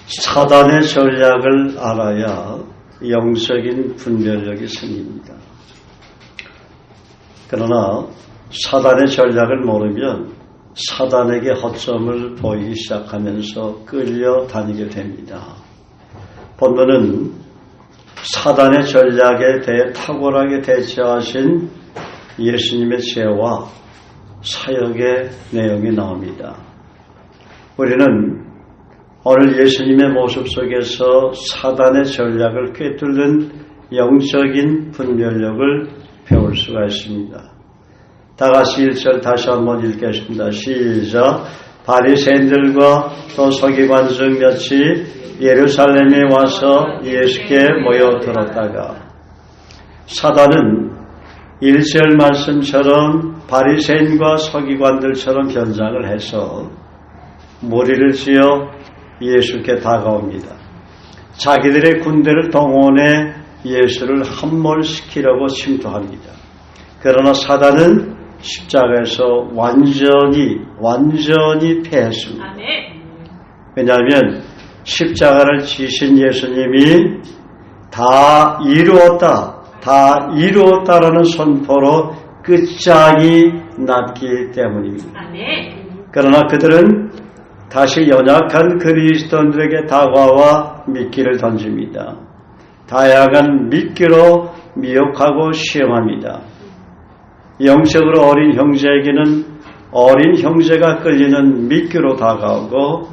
사단의 전략을 알아야 영적인 분별력이 생깁니다. 그러나 사단의 전략을 모르면 사단에게 허점을 보이기 시작하면서 끌려다니게 됩니다. 본문은 사단의 전략에 대해 탁월하게 대처하신 예수님의 죄와 사역의 내용이 나옵니다. 우리는 오늘 예수님의 모습 속에서 사단의 전략을 꿰뚫는 영적인 분별력을 배울 수가 있습니다. 다 같이 1절 다시 한번 읽겠습니다. 시작. 바리새인들과 또 서기관 중 몇이 예루살렘에 와서 예수께 모여들었다가 사단은 1절 말씀처럼 바리새인과 서기관들처럼 변장을 해서 무리를 지어 예수께 다가옵니다. 자기들의 군대를 동원해 예수를 함몰시키려고 침투합니다. 그러나 사단은 십자가에서 완전히 패했습니다. 왜냐하면 십자가를 지신 예수님이 다 이루었다라는 선포로 끝장이 났기 때문입니다. 그러나 그들은 다시 연약한 그리스도인들에게 다가와 미끼를 던집니다. 다양한 미끼로 미혹하고 시험합니다. 영적으로 어린 형제에게는 어린 형제가 끌리는 미끼로 다가오고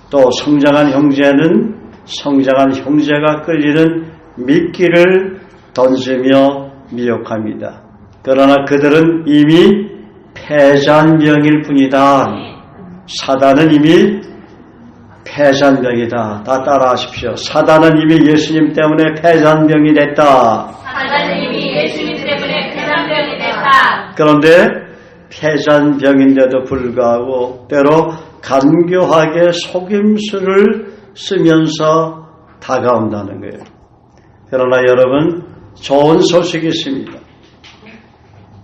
또 성장한 형제는 성장한 형제가 끌리는 미끼를 던지며 미혹합니다. 그러나 그들은 이미 패잔병일 뿐이다. 사단은 이미 패잔병이다. 다 따라하십시오. 사단은 이미 예수님 때문에 패잔병이 됐다. 사단은 이미 예수님 때문에 패잔병이 됐다. 그런데 패잔병인데도 불구하고 때로 간교하게 속임수를 쓰면서 다가온다는 거예요. 그러나 여러분, 좋은 소식이 있습니다.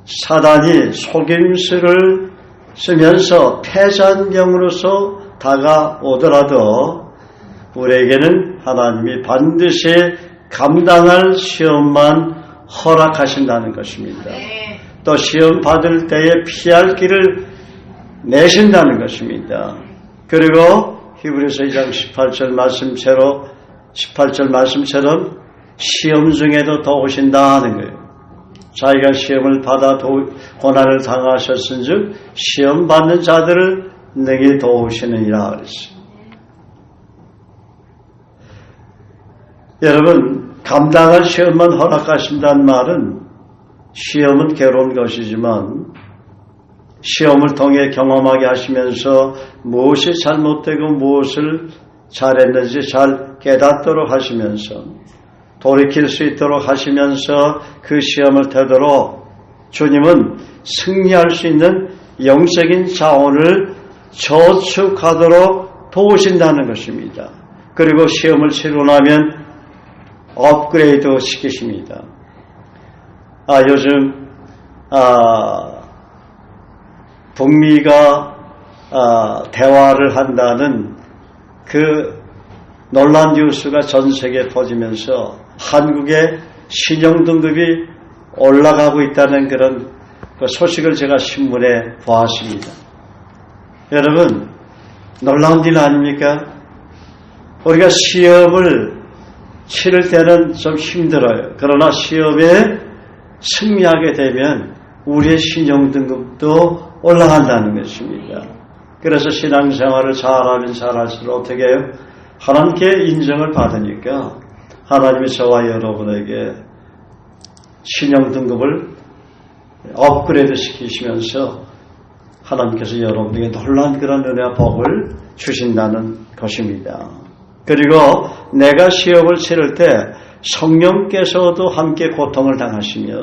사단이 속임수를 쓰면서 패잔병으로서 다가오더라도 우리에게는 하나님이 반드시 감당할 시험만 허락하신다는 것입니다. 또 시험 받을 때에 피할 길을 내신다는 것입니다. 그리고 히브리서 2장 18절 말씀처럼 시험 중에도 도우신다는 거예요. 자기가 시험을 받아 고난을 당하셨은즉 시험 받는 자들을 내게 도우시느니라 그랬어요. 여러분, 감당할 시험만 허락하신다는 말은 시험은 괴로운 것이지만 시험을 통해 경험하게 하시면서 무엇이 잘못되고 무엇을 잘했는지 잘 깨닫도록 하시면서 돌이킬 수 있도록 하시면서 그 시험을 태도록 주님은 승리할 수 있는 영적인 자원을 저축하도록 도우신다는 것입니다. 그리고 시험을 치르고 나면 업그레이드 시키십니다. 요즘 북미가 대화를 한다는 그 논란 뉴스가 전 세계에 퍼지면서 한국의 신용등급이 올라가고 있다는 그런 그 소식을 제가 신문에 보았습니다. 여러분, 놀라운 일 아닙니까? 우리가 시험을 치를 때는 좀 힘들어요. 그러나 시험에 승리하게 되면 우리의 신용등급도 올라간다는 것입니다. 그래서 신앙생활을 잘하면 잘할수록 어떻게 해요? 하나님께 인정을 받으니까 하나님이 저와 여러분에게 신용등급을 업그레이드 시키시면서 하나님께서 여러분에게 놀라운 그런 은혜와 복을 주신다는 것입니다. 그리고 내가 시험을 치를 때 성령께서도 함께 고통을 당하시며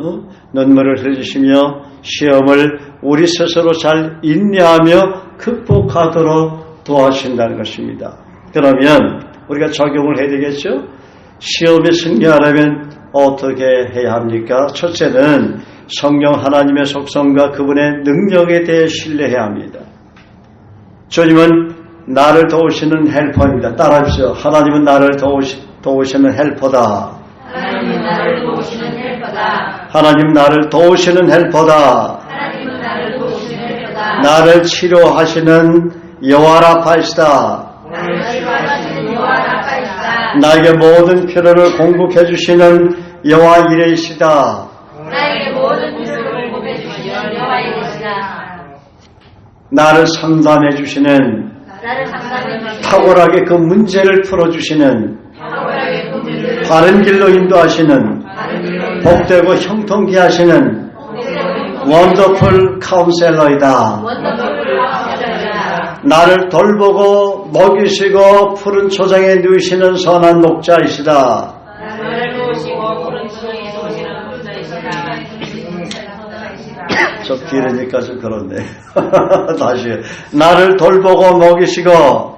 눈물을 흘리시며 시험을 우리 스스로 잘 인내하며 극복하도록 도와주신다는 것입니다. 그러면 우리가 적용을 해야 되겠죠? 시험에 승리하려면 어떻게 해야 합니까? 첫째는 성령 하나님의 속성과 그분의 능력에 대해 신뢰해야 합니다. 주님은 나를 도우시는 헬퍼입니다. 따라하십시오. 하나님은 나를 도우시는 헬퍼다. 하나님은 나를 도우시는 헬퍼다. 하나님 나를 도우시는 헬퍼다. 하나님은 나를 도우시는 헬퍼다. 나를 치료하시는 여호와라파이시다. 나를 치료하시는 여호와라파이시다. 나에게 모든 필요를 공급해 주시는 여호와 이레이시다. 나에게 모든 필요를 공급해 주시는 여호와 이레이시다. 나를 상담해 주시는 나를 상담해 주시는 탁월하게 그 문제를 풀어 주시는 탁월하게 그 문제를 바른 길로 인도하시는 바른 길로 복되고 형통케 하시는 원더풀 카운셀러이다. 원더풀 카운셀러이다. 나를 돌보고 먹이시고 푸른 초장에 누이시는 선한 목자이시다. 나를 도우시고 푸른 초장에 누이시는 목자이시다. 좀 길으니까 좀 그렇네. 다시 나를 돌보고 먹이시고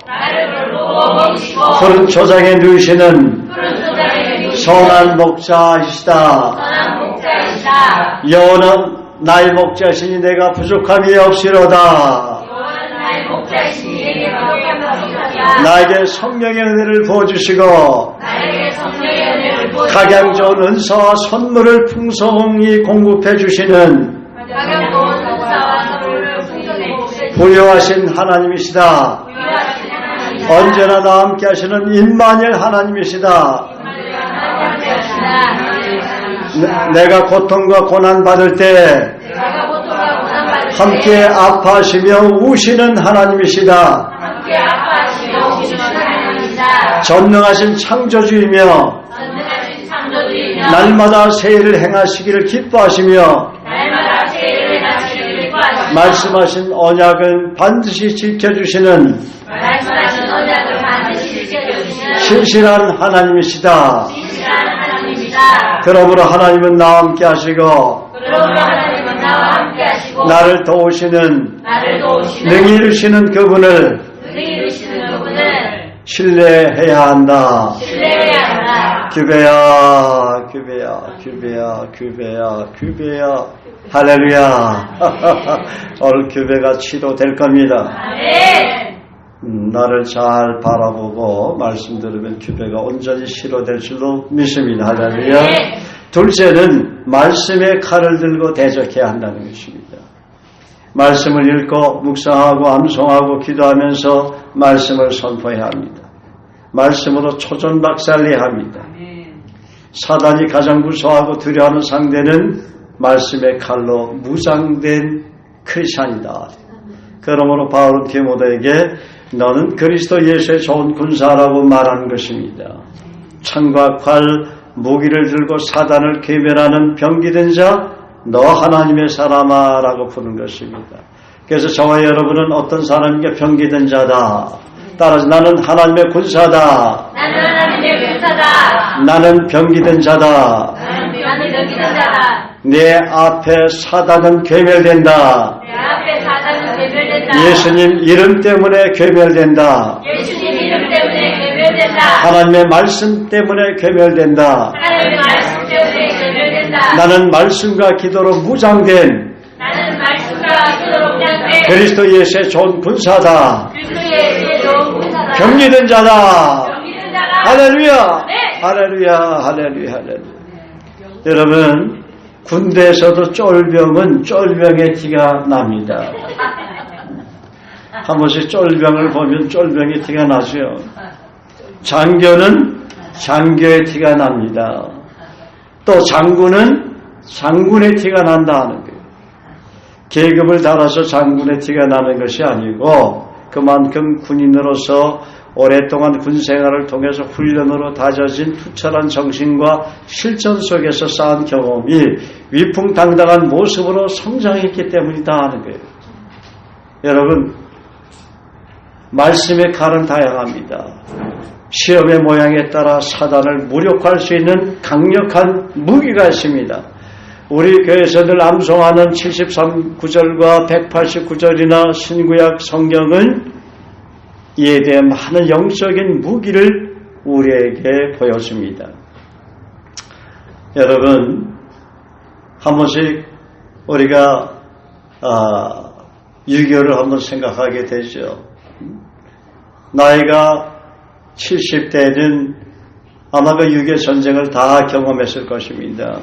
나를 돌보고 먹이시고 푸른 초장에 누이시는 푸른 초장에 누이시는 선한 목자이시다. 선한 목자이시다. 여호와는 나의 목자시니 내가 부족함이 없이로다. 여호와는 나의 목자이시니 내게 부족함이 없으리로다. 나에게 성령의 은혜를 부어주시고 나에게 성령의 은혜를 부어주시고 각양 좋은 은사와 선물을 풍성히 공급해 주시는 각양 좋은 은사와 선물을 풍성히 공급해 주시고 부유하신 하나님이시다. 부유하신 하나님이시다. 언제나 나와 함께 하시는 임마누엘 하나님이시다. 내가 고통과 고난 받을 때 내가 고통과 고난 받을 때 함께 아파하시며 우시는 하나님이시다. 함께 아파하시며 우시는 하나님이시다. 전능하신 창조주이며 전능하신 창조주이며 날마다 새해를 행하시기를 기뻐하시며 날마다 세일을 행하시기를 기뻐하시며 말씀하신 언약은 반드시 지켜주시는 말씀하신 언약을 반드시 지켜주시는 신실한 하나님이시다. 신실한 하나님이시다. 그러므로 하나님은 나와 함께 하시고 그러므로 하나님은 나와 함께 하시고 나를 도우시는 나를 도우시는 능히 이루시는 그분을 능히 이루시는 그분을 신뢰해야 한다. 신뢰해야 한다. 규배야 규배야 규배야 규배야 규배야 할렐루야. 오늘 규배가 치료될 겁니다. 아멘. 나를 잘 바라보고 말씀 들으면 규배가 온전히 치료될 줄로 믿습니다. 할렐루야. 네. 둘째는 말씀의 칼을 들고 대적해야 한다는 것입니다. 말씀을 읽고 묵상하고 암송하고 기도하면서 말씀을 선포해야 합니다. 말씀으로 초전박살내야 합니다. 사단이 가장 무서워하고 두려워하는 상대는 말씀의 칼로 무장된 크리스찬이다. 그러므로 바울은 디모데에게 너는 그리스도 예수의 좋은 군사라고 말하는 것입니다. 창과 칼, 무기를 들고 사단을 괴멸하는 병기된 자, 너 하나님의 사람아 라고 부르는 것입니다. 그래서 저와 여러분은 어떤 사람에게 병기된 자다. 따라서 나는 하나님의 군사다. 나는 하나님의 군사다. 나는 병기된 자다. 나는 병기된 자다. 내 앞에 사단은 괴멸된다. 내 앞에 사단은 괴멸된다. 예수님 이름 때문에 괴멸된다. 예수님 이름 때문에 괴멸된다. 하나님의 말씀 때문에 괴멸된다. 하나님의 말씀 때문에 괴멸된다. 나는 말씀과 기도로 무장된 나는 말씀과 기도로 무장된 그리스도 예수의 좋은 군사다. 그리스도 예수의 좋은 군사다. 병리된 자다. 병기된 자다. 할렐루야. 네. 할렐루야. 할렐루야. 할렐루야. 여러분 군대에서도 쫄병은 쫄병의 티가 납니다. 한 번씩 쫄병을 보면 쫄병의 티가 나죠. 장교는 장교의 티가 납니다. 또 장군은 장군의 티가 난다 하는 거예요. 계급을 따라서 장군의 티가 나는 것이 아니고 그만큼 군인으로서 오랫동안 군생활을 통해서 훈련으로 다져진 투철한 정신과 실전 속에서 쌓은 경험이 위풍당당한 모습으로 성장했기 때문이다 하는 거예요. 여러분 말씀의 칼은 다양합니다. 시험의 모양에 따라 사단을 무력화할 수 있는 강력한 무기가 있습니다. 우리 교회에서 늘 암송하는 73구절과 189절이나 신구약 성경은 이에 대해 많은 영적인 무기를 우리에게 보여줍니다. 여러분 한 번씩 우리가 6.25를 한번 생각하게 되죠. 나이가 70대는 아마 그 6.25 전쟁을 다 경험했을 것입니다.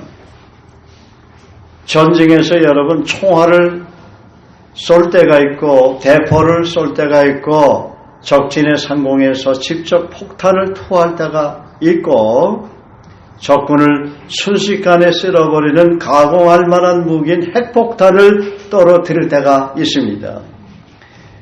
전쟁에서 여러분 총알을 쏠 때가 있고 대포를 쏠 때가 있고 적진의 상공에서 직접 폭탄을 투하할 때가 있고 적군을 순식간에 쓸어버리는 가공할 만한 무기인 핵폭탄을 떨어뜨릴 때가 있습니다.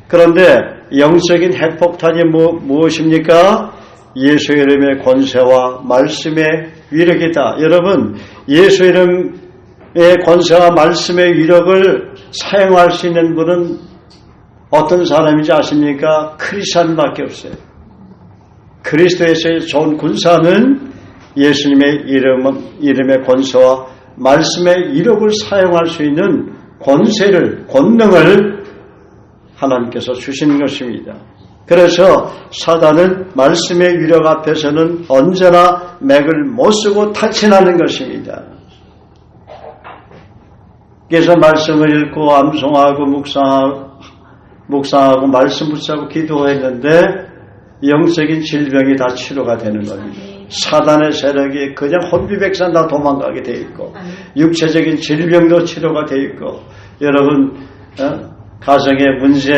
그런데 영적인 핵폭탄이 무엇입니까? 예수 이름의 권세와 말씀의 위력이다. 여러분, 예수 이름의 권세와 말씀의 위력을 사용할 수 있는 분은 어떤 사람인지 아십니까? 크리스천밖에 없어요. 그리스도에서의 좋은 군사는 예수님의 이름의 권세와 말씀의 위력을 사용할 수 있는 권능을 하나님께서 주시는 것입니다. 그래서 사단은 말씀의 위력 앞에서는 언제나 맥을 못 쓰고 탈진하는 것입니다. 그래서 말씀을 읽고 암송하고 묵상하고 말씀 붙잡고 기도했는데 영적인 질병이 다 치료가 되는 겁니다. 사단의 세력이 그냥 혼비백산 다 도망가게 돼 있고 육체적인 질병도 치료가 돼 있고 여러분 가정의 문제,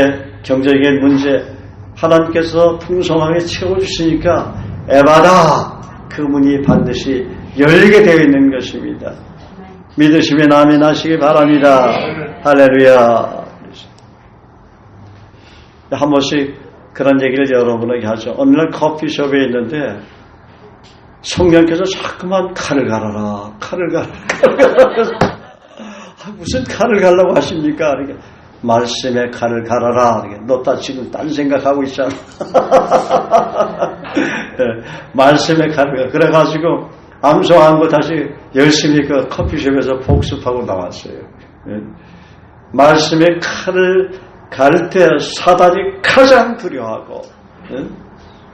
경제적인 문제 하나님께서 풍성하게 채워주시니까 에바다 그 문이 반드시 열리게 되어 있는 것입니다. 믿으시면 아멘 하시기 바랍니다. 할렐루야. 한 번씩 그런 얘기를 여러분에게 하죠. 어느 날 커피숍에 있는데 성령께서 자꾸만 칼을 갈아라. 무슨 칼을 갈라고 하십니까? 이렇게 말씀의 칼을 갈아라. 너 다 지금 딴 생각하고 있잖아. 말씀의 칼을 그래가지고 암송한 거 다시 열심히 그 커피숍에서 복습하고 나왔어요. 말씀의 칼을 갈 때 사단이 가장 두려워하고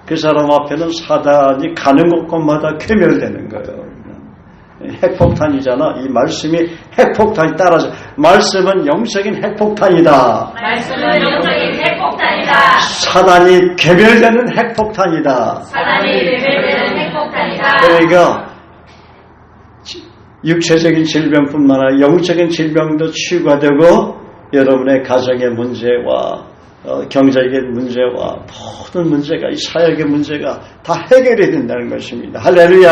그 사람 앞에는 사단이 가는 곳곳마다 괴멸되는 거예요. 핵폭탄이잖아. 이 말씀이 핵폭탄이 따라서 말씀은 영적인 핵폭탄이다. 말씀은 영적인 핵폭탄이다. 사단이 괴멸되는 핵폭탄이다. 사단이 괴멸되는 핵폭탄이다. 그러니까 육체적인 질병뿐만 아니라 영적인 질병도 치유가 되고 여러분의 가정의 문제와 경제적인 문제와 모든 문제가 이 사역의 문제가 다 해결이 된다는 것입니다. 할렐루야.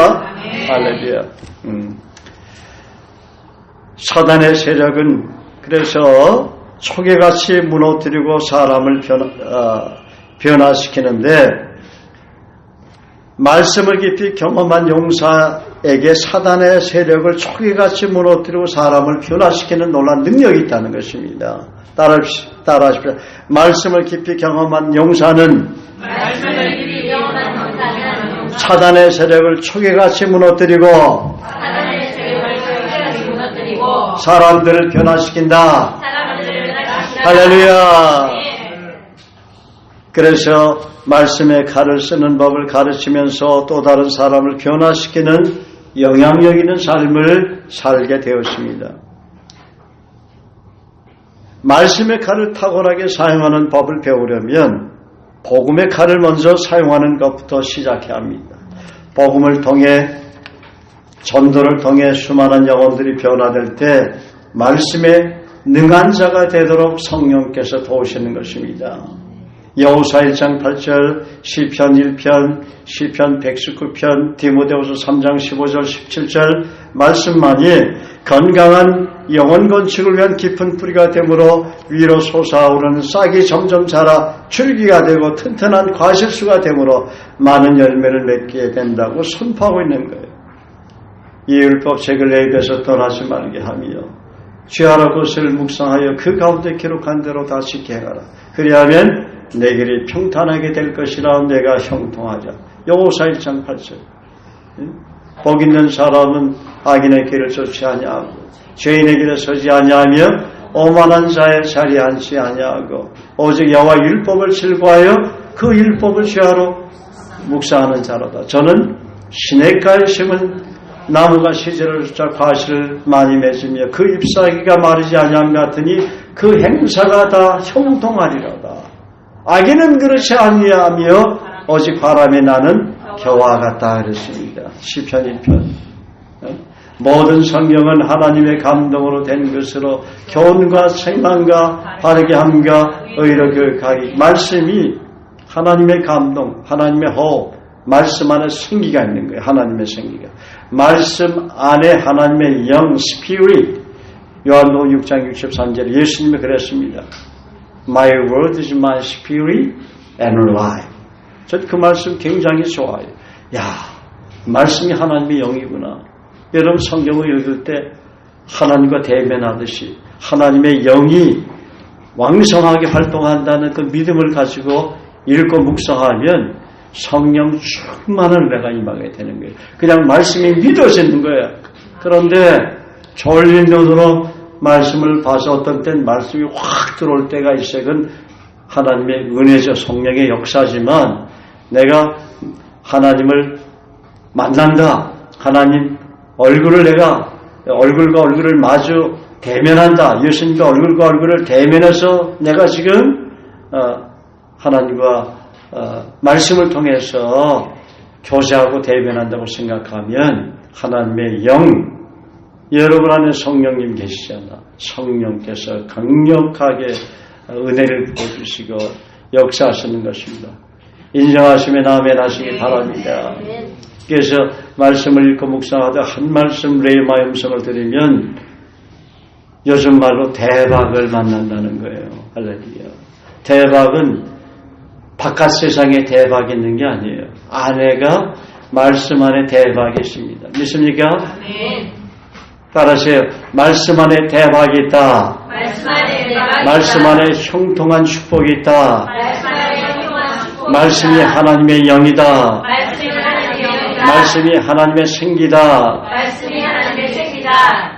할렐루야. 사단의 세력은 그래서 초계같이 무너뜨리고 사람을 변화시키는데 말씀을 깊이 경험한 용사에게 사단의 세력을 초계같이 무너뜨리고 사람을 변화시키는 놀라운 능력이 있다는 것입니다. 따라하십시오. 말씀을 깊이 경험한 용사는 사단의 세력을 초계같이 무너뜨리고 사람들을 변화시킨다. 할렐루야. 그래서 말씀의 칼을 쓰는 법을 가르치면서 또 다른 사람을 변화시키는 영향력 있는 삶을 살게 되었습니다. 말씀의 칼을 탁월하게 사용하는 법을 배우려면 복음의 칼을 먼저 사용하는 것부터 시작해야 합니다. 복음을 통해 전도를 통해 수많은 영혼들이 변화될 때 말씀에 능한 자가 되도록 성령께서 도우시는 것입니다. 여호수아 1장 8절, 시편 1편, 시편 119편, 디모데후서 3장 15절 17절 말씀만이 건강한 영혼 건축을 위한 깊은 뿌리가 되므로 위로 솟아오르는 싹이 점점 자라 줄기가 되고 튼튼한 과실수가 되므로 많은 열매를 맺게 된다고 선포하고 있는 거예요. 이 율법책을 내 입에서 떠나지 말게 하며 죄하라 것을 묵상하여 그 가운데 기록한 대로 다 지게 하라. 그리하면 내 길이 평탄하게 될 것이라 내가 형통하자. 여호수아 1장 8절. 복 있는 사람은 악인의 길을 쫓지 아니하고 죄인의 길에 서지 아니하며 오만한 자의 자리에 앉지 아니하고 오직 여호와 율법을 즐거워하여 그 율법을 죄하러 묵상하는 자로다. 저는 시냇가에 심은 나무가 시절을 쫓아 과실을 많이 맺으며 그 잎사귀가 마르지 아니함 같으니 그 행사가 다 형통하리로다. 악인은 그렇지 아니하며 오직 바람이 나는 겨와 같다 그랬습니다. 시편 1편. 모든 성경은 하나님의 감동으로 된 것으로 교훈과 책망과 바르게 함과 의로 교육하기. 말씀이 하나님의 감동, 하나님의 호흡, 말씀 안에 생기가 있는 거예요. 하나님의 생기가. 말씀 안에 하나님의 영, 스피릿. 요한복음 6장 63절에 예수님이 그랬습니다. My word is my spirit and life. 전 그 말씀 굉장히 좋아요. 야, 말씀이 하나님의 영이구나. 여러분 성경을 읽을 때 하나님과 대면하듯이 하나님의 영이 왕성하게 활동한다는 그 믿음을 가지고 읽고 묵상하면 성령 충만한 은혜가 임하게 되는 거예요. 그냥 말씀이 믿어지는 거예요. 그런데 졸린 눈으로 말씀을 봐서 어떤 때는 말씀이 확 들어올 때가 있어요. 그건 하나님의 은혜죠. 성령의 역사지만 내가 하나님을 만난다. 하나님 얼굴을 내가 얼굴과 얼굴을 마주 대면한다. 예수님과 얼굴과 얼굴을 대면해서 내가 지금 하나님과 말씀을 통해서 교제하고 대면한다고 생각하면 하나님의 영, 여러분 안에 성령님 계시잖아. 성령께서 강력하게 은혜를 부어주시고 역사하시는 것입니다. 인정하시면 아멘 하시기 바랍니다. 그래서 말씀을 읽고 묵상하다 한 말씀 레이마 음성을 들으면 요즘 말로 대박을 만난다는 거예요. 할렐루야. 대박은 바깥 세상에 대박이 있는 게 아니에요. 안에가 말씀 안에 대박이 있습니다. 믿습니까? 아멘. 따라하세요. 말씀 안에 대박이 있다. 말씀 안에 대박이 말씀 있다. 안에 형통한 축복이 있다. 말씀 안에 형통한 축복이 말씀이 있다. 하나님의 영이다. 말씀이 하나님의 영이다. 말씀이 하나님의 생기다. 말씀이 하나님의 생기다.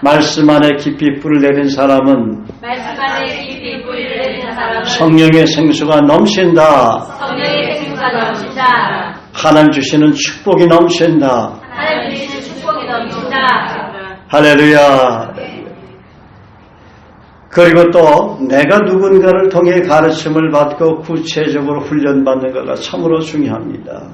말씀 안에 깊이 뿔을 내린 사람은 말씀 안에 깊이 뿌리를 내리는 사람은 성령의 생수가 넘친다. 성령의 생수가 넘친다. 하나님 주시는 축복이 넘친다. 하나님 주시는 축복이 넘친다. 할렐루야. 그리고 또 내가 누군가를 통해 가르침을 받고 구체적으로 훈련받는 것가 참으로 중요합니다.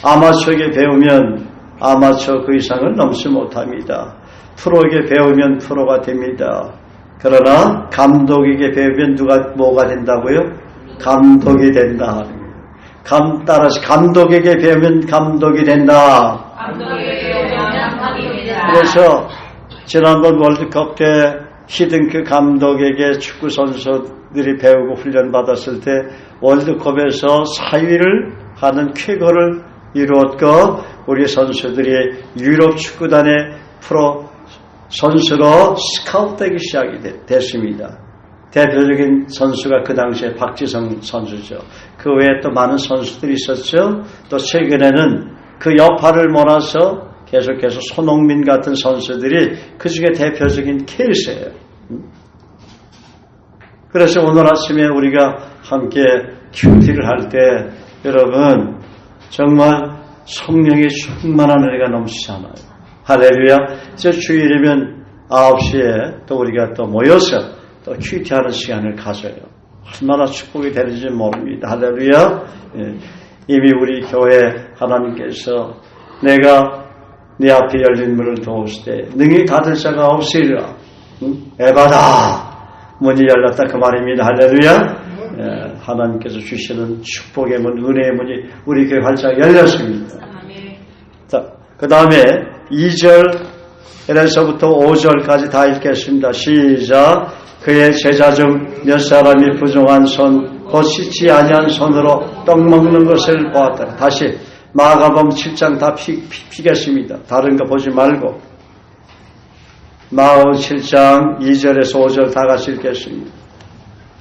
아마추어에게 배우면 아마추어 그 이상을 넘지 못합니다. 프로에게 배우면 프로가 됩니다. 그러나 감독에게 배우면 뭐가 된다고요? 감독이 된다. 따라서 감독에게 배우면 감독이 된다. 감독에게 배우면 감독이 된다. 그래서 지난번 월드컵 때 히딩크 감독에게 축구 선수들이 배우고 훈련받았을 때 월드컵에서 4위를 하는 쾌거를 이루었고 우리 선수들이 유럽 축구단의 프로 선수로 스카우트되기 시작이 됐습니다. 대표적인 선수가 그 당시에 박지성 선수죠. 그 외에 또 많은 선수들이 있었죠. 또 최근에는 그 여파를 몰아서 계속해서 손흥민 같은 선수들이 그 중에 대표적인 케이스예요. 그래서 오늘 아침에 우리가 함께 큐티를 할 때 여러분 정말 성령의 충만한 은혜가 넘치잖아요. 할렐루야. 저 주일이면 9시에 또 우리가 또 모여서 또 큐티하는 시간을 가져요. 얼마나 축복이 되는지 모릅니다. 할렐루야. 예. 이미 우리 교회 하나님께서 내가 네 앞에 열린 문을 도우실 때 능히 닫을 자가 없으리라. 에바다. 문이 열렸다 그 말입니다. 할렐루야. 예, 하나님께서 주시는 축복의 문, 은혜의 문이 우리 교회 활짝 열렸습니다. 자, 그 다음에 2절에서부터 5절까지 다 읽겠습니다. 시작. 그의 제자 중 몇 사람이 부정한 손, 곧 씻지 아니한 손으로 떡 먹는 것을 보았다. 다시 마가복음 7장 다 피겠습니다. 다른 거 보지 말고 마가복음 7장 2절에서 5절 다 같이 읽겠습니다.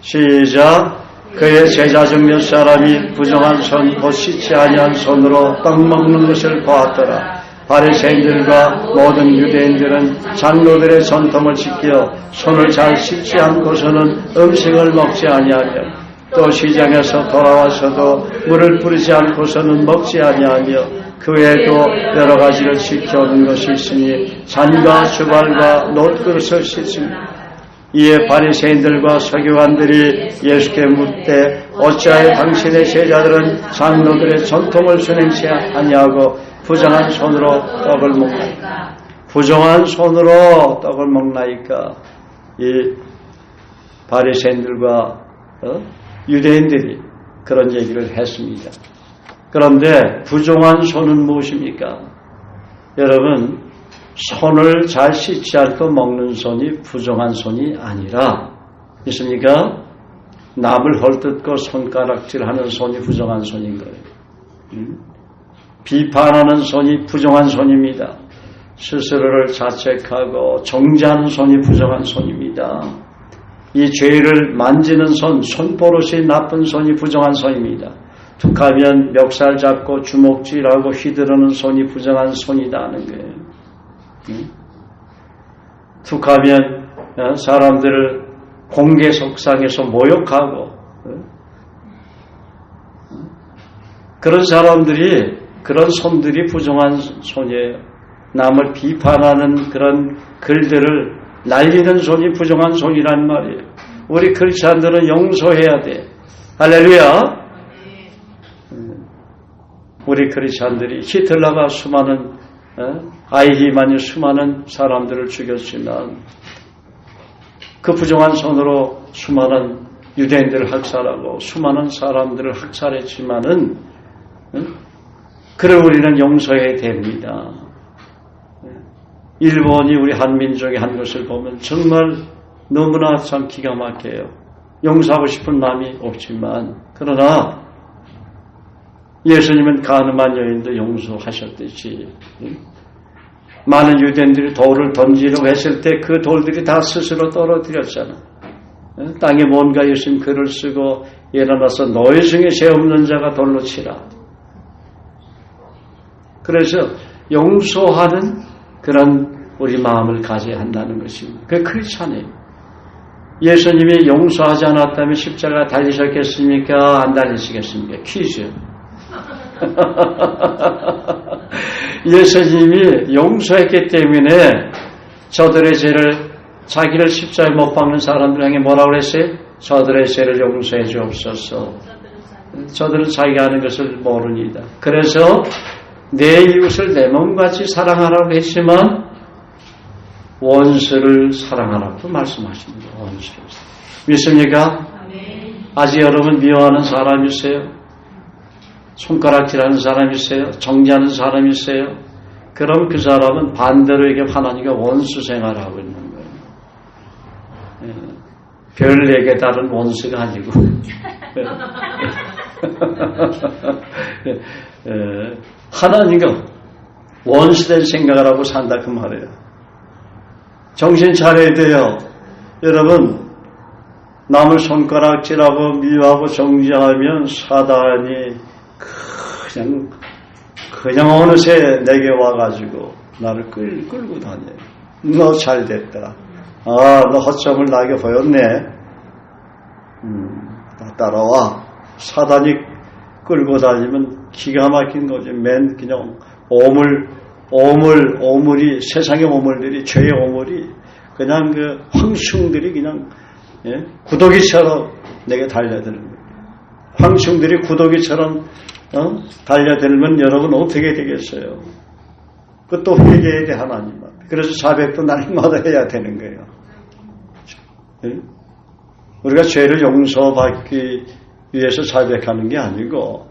시작. 그의 제자 중 몇 사람이 부정한 손, 곧 씻지 아니한 손으로 떡 먹는 것을 보았더라. 바리새인들과 모든 유대인들은 장로들의 전통을 지켜 손을 잘 씻지 않고서는 음식을 먹지 아니하며 또 시장에서 돌아와서도 물을 뿌리지 않고서는 먹지 아니하며 그 외에도 여러 가지를 지켜오는 것이 있으니 잔과 주발과 놋그릇을 씻습니다. 이에 바리새인들과 서기관들이 예수께 묻되 어찌하여 당신의 제자들은 장로들의 전통을 순행치 아니하고 부정한 손으로 떡을 먹나이까? 부정한 손으로 떡을 먹나이까? 이 바리새인들과 유대인들이 그런 얘기를 했습니다. 그런데 부정한 손은 무엇입니까? 여러분, 손을 잘 씻지 않고 먹는 손이 부정한 손이 아니라 있습니까? 남을 헐뜯고 손가락질하는 손이 부정한 손인 거예요. 비판하는 손이 부정한 손입니다. 스스로를 자책하고 정죄하는 손이 부정한 손입니다. 이 죄를 만지는 손, 손버릇이 나쁜 손이 부정한 손입니다. 툭하면 멱살 잡고 주먹질하고 휘두르는 손이 부정한 손이다는 거예요. 툭하면 사람들을 공개 속상해서 모욕하고 그런 사람들이 그런 손들이 부정한 손이에요. 남을 비판하는 그런 글들을 날리는 손이 부정한 손이란 말이에요. 우리 크리스찬들은 용서해야 돼. 할렐루야. 우리 크리스찬들이 히틀러가 수많은 아이히만이 수많은 사람들을 죽였지만 그 부정한 손으로 수많은 유대인들을 학살하고 수많은 사람들을 학살했지만은 그를 우리는 용서해야 됩니다. 일본이 우리 한민족의 한 것을 보면 정말 너무나 참 기가 막혀요. 용서하고 싶은 마음이 없지만 그러나 예수님은 가늠한 여인도 용서하셨듯이 많은 유대인들이 돌을 던지려고 했을 때 그 돌들이 다 스스로 떨어뜨렸잖아. 땅에 뭔가 예수님 글을 쓰고 일어나서 너희 중에 죄 없는 자가 돌로 치라. 그래서 용서하는 그런 우리 마음을 가져야 한다는 것입니다. 그게 크리스찬이에요. 예수님이 용서하지 않았다면 십자가 달리셨겠습니까? 안 달리시겠습니까? 퀴즈. 예수님이 용서했기 때문에 저들의 죄를 자기를 십자가에 못 박는 사람들에게 뭐라고 그랬어요? 저들의 죄를 용서해 주옵소서. 저들은 자기가 하는 것을 모르니다. 그래서 내 이웃을 내 몸같이 사랑하라고 했지만 원수를 사랑하라고 말씀하십니다. 원수를. 믿습니까? 아직 여러분 미워하는 사람 있어요? 손가락질하는 사람 있어요? 정죄하는 사람 있어요? 그럼 그 사람은 반대로 이게 하나님과 원수 생활하고 있는 거예요. 별에게 다른 원수가 아니고 하나님과 원수된 생각을 하고 산다 그 말이에요. 정신 차려야 돼요. 여러분, 남을 손가락질하고 미워하고 정죄하면 사단이 그냥 어느새 내게 와가지고 나를 끌고 다녀요. 너 잘됐다. 너 허점을 나에게 보였네. 따라와. 사단이 끌고 다니면 기가 막힌 거지. 그냥 오물이, 세상의 오물들이, 죄의 오물이, 그냥 그 황충들이 그냥, 구더기처럼 내게 달려드는 거예요. 황충들이 구더기처럼, 달려들면 여러분 어떻게 되겠어요? 그것도 회개해야 돼, 하나님 앞에. 그래서 자백도 날마다 해야 되는 거예요. 우리가 죄를 용서받기 위해서 자백하는 게 아니고,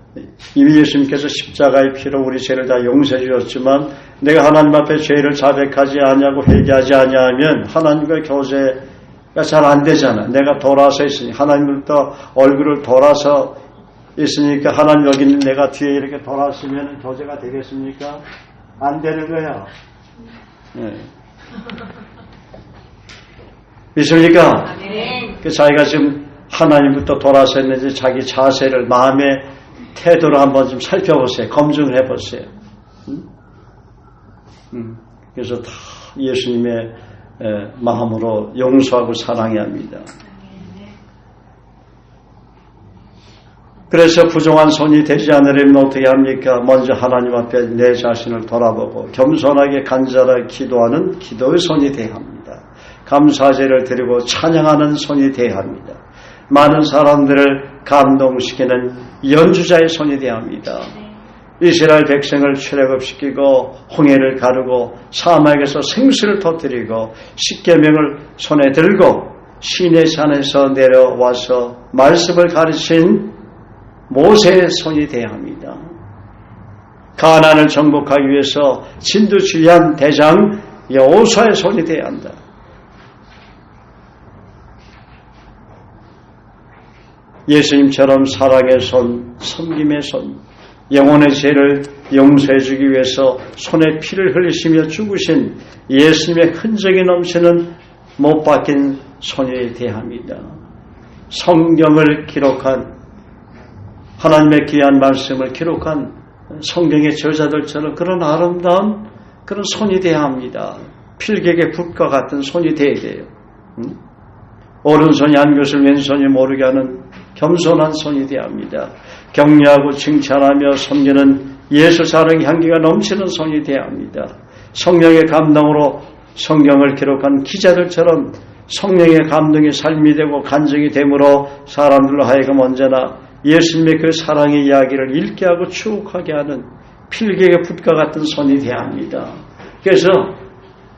이미 예수님께서 십자가의 피로 우리 죄를 다 용서해 주셨지만 내가 하나님 앞에 죄를 자백하지 아니하고 회개하지 아니하면 하나님과 교제가 잘 안 되잖아. 내가 돌아서 있으니 하나님부터 얼굴을 돌아서 있으니까 하나님 여기 있는 내가 뒤에 이렇게 돌아서면 교제가 되겠습니까? 안 되는 거야. 네. 믿습니까? 그 자기가 지금 하나님부터 돌아서 있는지 자기 자세를 마음의 태도를 한번 좀 살펴보세요. 검증을 해보세요. 그래서 다 예수님의 마음으로 용서하고 사랑해야 합니다. 그래서 부정한 손이 되지 않으려면 어떻게 합니까? 먼저 하나님 앞에 내 자신을 돌아보고 겸손하게 간절하게 기도하는 기도의 손이 되어야 합니다. 감사제를 드리고 찬양하는 손이 되어야 합니다. 많은 사람들을 감동시키는 연주자의 손이 되어야 합니다. 이스라엘 백성을 출애굽시키고 홍해를 가르고 사막에서 생수를 터뜨리고 십계명을 손에 들고 시내산에서 내려와서 말씀을 가르친 모세의 손이 되어야 합니다. 가나안을 정복하기 위해서 진두지휘한 대장 여호수아의 손이 되어야 한다. 예수님처럼 사랑의 손, 섬김의 손, 영혼의 죄를 용서해 주기 위해서 손에 피를 흘리시며 죽으신 예수님의 흔적이 넘치는 못 박힌 손이 되어야 합니다. 성경을 기록한 하나님의 귀한 말씀을 기록한 성경의 저자들처럼 그런 아름다운 그런 손이 되어야 합니다. 필객의 붓과 같은 손이 되어야 돼요. 오른손이 한 것을 왼손이 모르게 하는 겸손한 손이 되어야 합니다. 격려하고 칭찬하며 섬기는 예수 사랑의 향기가 넘치는 손이 되어야 합니다. 성령의 감동으로 성경을 기록한 기자들처럼 성령의 감동이 삶이 되고 간증이 되므로 사람들로 하여금 언제나 예수님의 그 사랑의 이야기를 읽게 하고 추억하게 하는 필객의 붓과 같은 손이 되어야 합니다. 그래서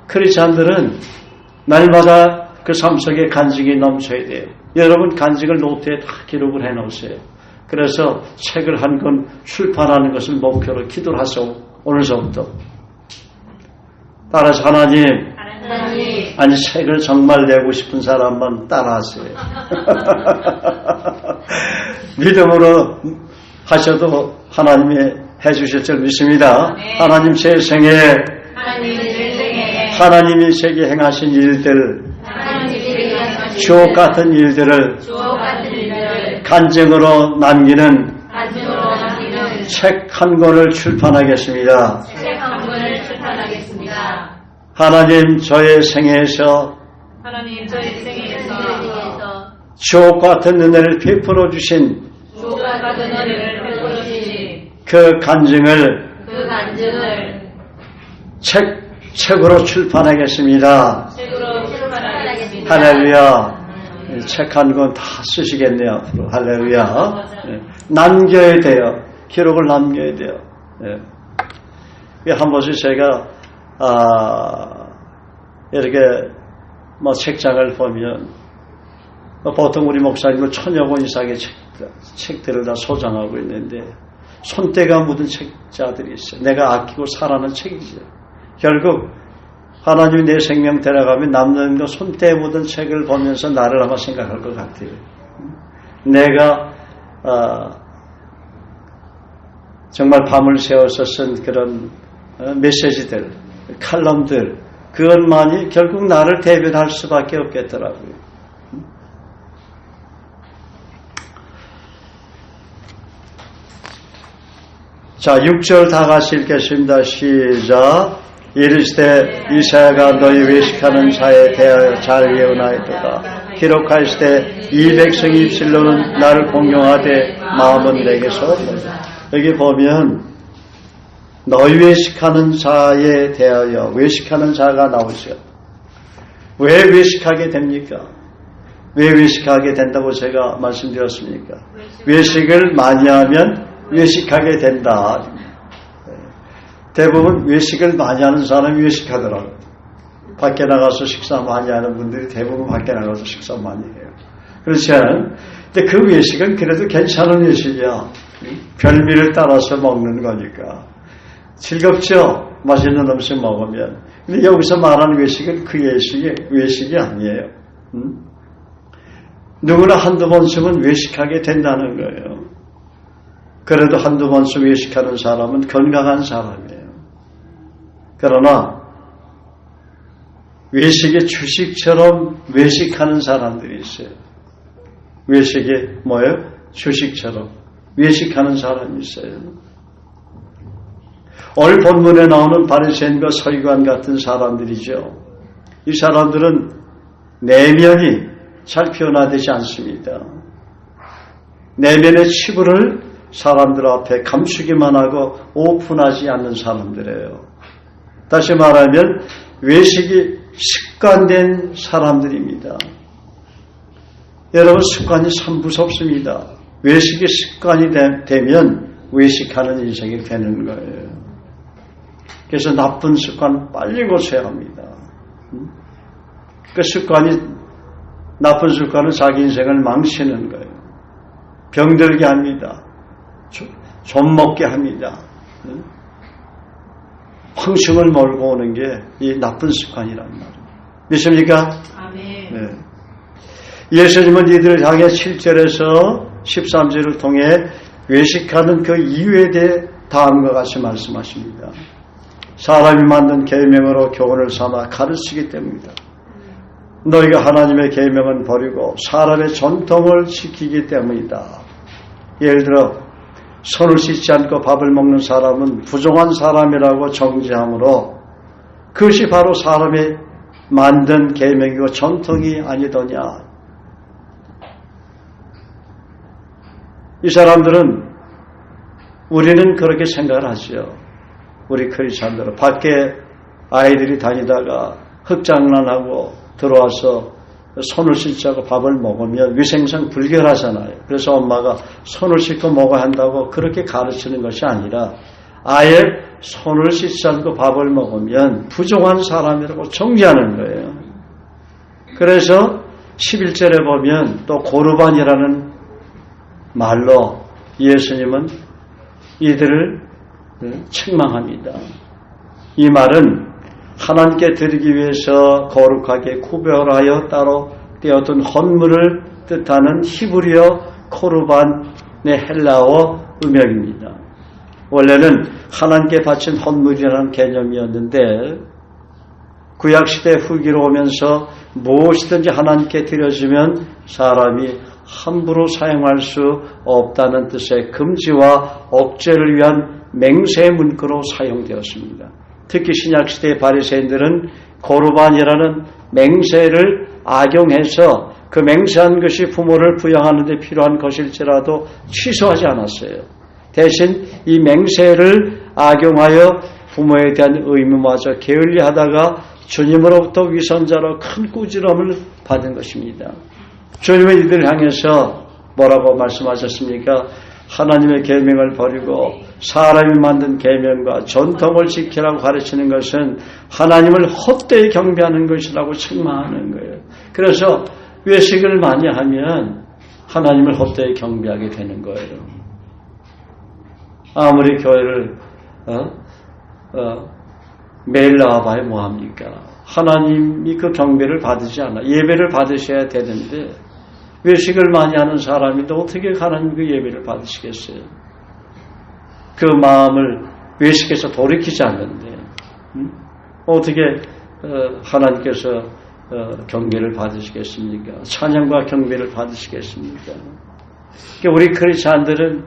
크리스찬들은 날마다 그 삶 속에 간증이 넘쳐야 돼요. 여러분 간증을 노트에 다 기록을 해놓으세요. 그래서 책을 한 권 출판하는 것을 목표로 기도를 하세요. 오늘서부터. 따라서 하나님, 아니 책을 정말 내고 싶은 사람만 따라하세요. 믿음으로 하셔도 하나님이 해주실 줄 믿습니다. 하나님 제 생에 하나님이 제게 행하신 일들, 주옥 같은 일들을 간증으로 남기는 책 한 권을 출판하겠습니다. 하나님 저의 생애에서 주옥 같은 은혜를 베풀어 주신 그 간증을 책으로 출판하겠습니다. 할렐루야. 책 한 권 다 쓰시겠네요, 앞으로. 할렐루야. 남겨야 돼요. 기록을 남겨야 돼요. 한 번씩 제가, 이렇게, 책장을 보면, 보통 우리 목사님은 1000여 권 이상의 책들을 다 소장하고 있는데, 손때가 묻은 책자들이 있어요. 내가 아끼고 사랑하는 책이죠. 결국, 하나님이 내 생명 데려가면 남는 거 손때 묻은 책을 보면서 나를 아마 생각할 것 같아요. 내가 정말 밤을 새워서 쓴 그런 메시지들, 칼럼들, 그것만이 결국 나를 대변할 수밖에 없겠더라고요. 자, 6절 다 같이 읽겠습니다. 시작. 이르시되 이사야가 너희 외식하는 자에 대하여 잘 예언하였도다. 기록하시되 이 백성이 입술로는 나를 공경하되 마음은 내게서 멀다. 여기 보면 너희 외식하는 자에 대하여 외식하는 자가 나오죠. 왜 외식하게 됩니까? 왜 외식하게 된다고 제가 말씀드렸습니까? 외식을 많이 하면 외식하게 된다. 대부분 외식을 많이 하는 사람이 외식하더라고요. 밖에 나가서 식사 많이 하는 분들이 대부분 밖에 나가서 식사 많이 해요. 그렇지 않아요? 근데 그 외식은 그래도 괜찮은 외식이야. 별미를 따라서 먹는 거니까. 즐겁죠? 맛있는 음식 먹으면. 근데 여기서 말하는 외식은 그 외식이 아니에요. 누구나 한두 번쯤은 외식하게 된다는 거예요. 그래도 한두 번쯤 외식하는 사람은 건강한 사람이에요. 그러나 외식의 주식처럼 외식하는 사람들이 있어요. 외식이 뭐예요? 주식처럼 외식하는 사람이 있어요. 오늘 본문에 나오는 바리새인과 서기관 같은 사람들이죠. 이 사람들은 내면이 잘 변화되지 않습니다. 내면의 치부를 사람들 앞에 감추기만 하고 오픈하지 않는 사람들이에요. 다시 말하면 외식이 습관된 사람들입니다. 여러분, 습관이 참 무섭습니다. 외식이 습관이 되면 외식하는 인생이 되는 거예요. 그래서 나쁜 습관 빨리 고쳐야 합니다. 그 습관이, 나쁜 습관은 자기 인생을 망치는 거예요. 병들게 합니다. 좀 먹게 합니다. 황심을 몰고 오는 게 이 나쁜 습관이란 말이에요. 믿습니까? 아멘. 네. 예수님은 이들을 향해 7절에서 13절을 통해 외식하는 그 이유에 대해 다음과 같이 말씀하십니다. 사람이 만든 계명으로 교훈을 삼아 가르치기 때문이다. 너희가 하나님의 계명은 버리고 사람의 전통을 지키기 때문이다. 예를 들어 손을 씻지 않고 밥을 먹는 사람은 부정한 사람이라고 정죄하므로 그것이 바로 사람이 만든 계명이고 전통이 아니더냐. 이 사람들은, 우리는 그렇게 생각을 하죠. 우리 크리스찬들은 밖에 아이들이 다니다가 흙장난하고 들어와서 손을 씻지 않고 밥을 먹으면 위생상 불결하잖아요. 그래서 엄마가 손을 씻고 먹어야 한다고 그렇게 가르치는 것이 아니라 아예 손을 씻지 않고 밥을 먹으면 부정한 사람이라고 정죄하는 거예요. 그래서 11절에 보면 또 고르반이라는 말로 예수님은 이들을 책망합니다. 이 말은 하나님께 드리기 위해서 거룩하게 구별하여 따로 떼어둔 헌물을 뜻하는 히브리어 코르반의 헬라어 음역입니다. 원래는 하나님께 바친 헌물이라는 개념이었는데 구약시대 후기로 오면서 무엇이든지 하나님께 드려지면 사람이 함부로 사용할 수 없다는 뜻의 금지와 억제를 위한 맹세의 문구로 사용되었습니다. 특히 신약시대의 바리새인들은 고르반이라는 맹세를 악용해서 그 맹세한 것이 부모를 부양하는 데 필요한 것일지라도 취소하지 않았어요. 대신 이 맹세를 악용하여 부모에 대한 의무마저 게을리하다가 주님으로부터 위선자로 큰 꾸지람을 받은 것입니다. 주님은 이들을 향해서 뭐라고 말씀하셨습니까? 하나님의 계명을 버리고 사람이 만든 계명과 전통을 지키라고 가르치는 것은 하나님을 헛되이 경배하는 것이라고 책망하는 거예요. 그래서 외식을 많이 하면 하나님을 헛되이 경배하게 되는 거예요. 아무리 교회를 매일 나와봐야 뭐합니까? 하나님이 그 경배를 받으지 않아. 예배를 받으셔야 되는데 외식을 많이 하는 사람이 또 어떻게 하나님 그 예배를 받으시겠어요? 그 마음을 외식해서 돌이키지 않는데 어떻게 하나님께서 경배를 받으시겠습니까? 찬양과 경배를 받으시겠습니까? 우리 크리스찬들은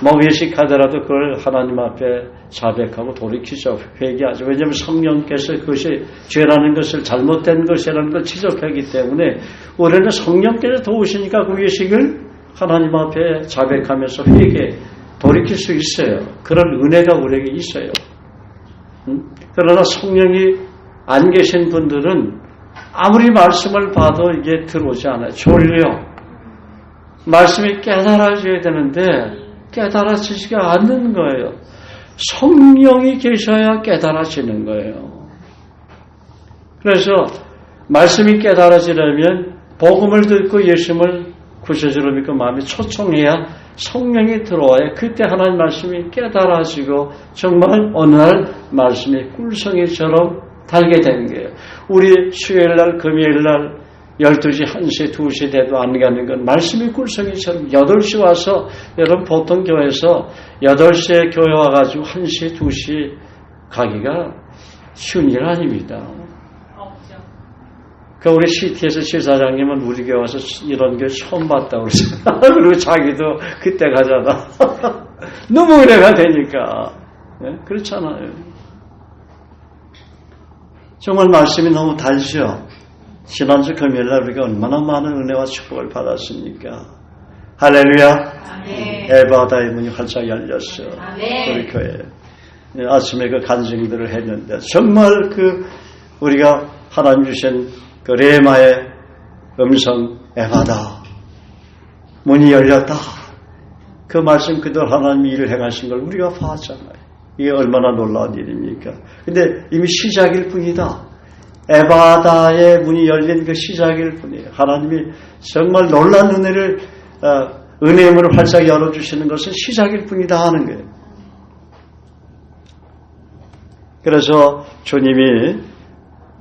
뭐 외식하더라도 그걸 하나님 앞에 자백하고 돌이키죠. 회개하죠. 왜냐하면 성령께서 그것이 죄라는 것을 잘못된 것이라는 걸 지적하기 때문에 우리는 성령께서 도우시니까 그 외식을 하나님 앞에 자백하면서 회개 돌이킬 수 있어요. 그런 은혜가 우리에게 있어요. 그러나 성령이 안 계신 분들은 아무리 말씀을 봐도 이게 들어오지 않아요. 졸려. 말씀이 깨달아져야 되는데 깨달아지지가 않는 거예요. 성령이 계셔야 깨달아지는 거예요. 그래서 말씀이 깨달아지려면 복음을 듣고 예수님을 구세주로 믿고 마음에 초청해야 성령이 들어와야 그때 하나님 말씀이 깨달아지고 정말 어느 날 말씀이 꿀성이처럼 달게 되는 거예요. 우리 수요일날 금요일날 12시, 1시, 2시 돼도 안 가는 건 말씀이 꿀성이처럼 8시 와서 여러분 보통 교회에서 8시에 교회 와가지고 1시, 2시 가기가 쉬운 일 아닙니다. 없죠. 그 우리 CT에서 지사장님은 우리 교회 와서 이런 게 처음 봤다고 그러잖아. 그리고 자기도 그때 가잖아. 너무 은혜가 되니까. 네? 그렇잖아요. 정말 말씀이 너무 달죠. 지난주 금요일날 우리가 얼마나 많은 은혜와 축복을 받았습니까? 할렐루야. 아멘. 에바다의 문이 활짝 열렸어요. 아멘. 우리 교회. 아침에 그 간증들을 했는데 정말 그 우리가 하나님 주신 그 레마의 음성 에바다. 문이 열렸다. 그 말씀 그대로 하나님이 일을 행하신 걸 우리가 봤잖아요. 이게 얼마나 놀라운 일입니까? 근데 이미 시작일 뿐이다. 에바다의 문이 열린 그 시작일 뿐이에요. 하나님이 정말 놀라운 은혜를 은혜의 문을 활짝 열어주시는 것은 시작일 뿐이다 하는 거예요. 그래서 주님이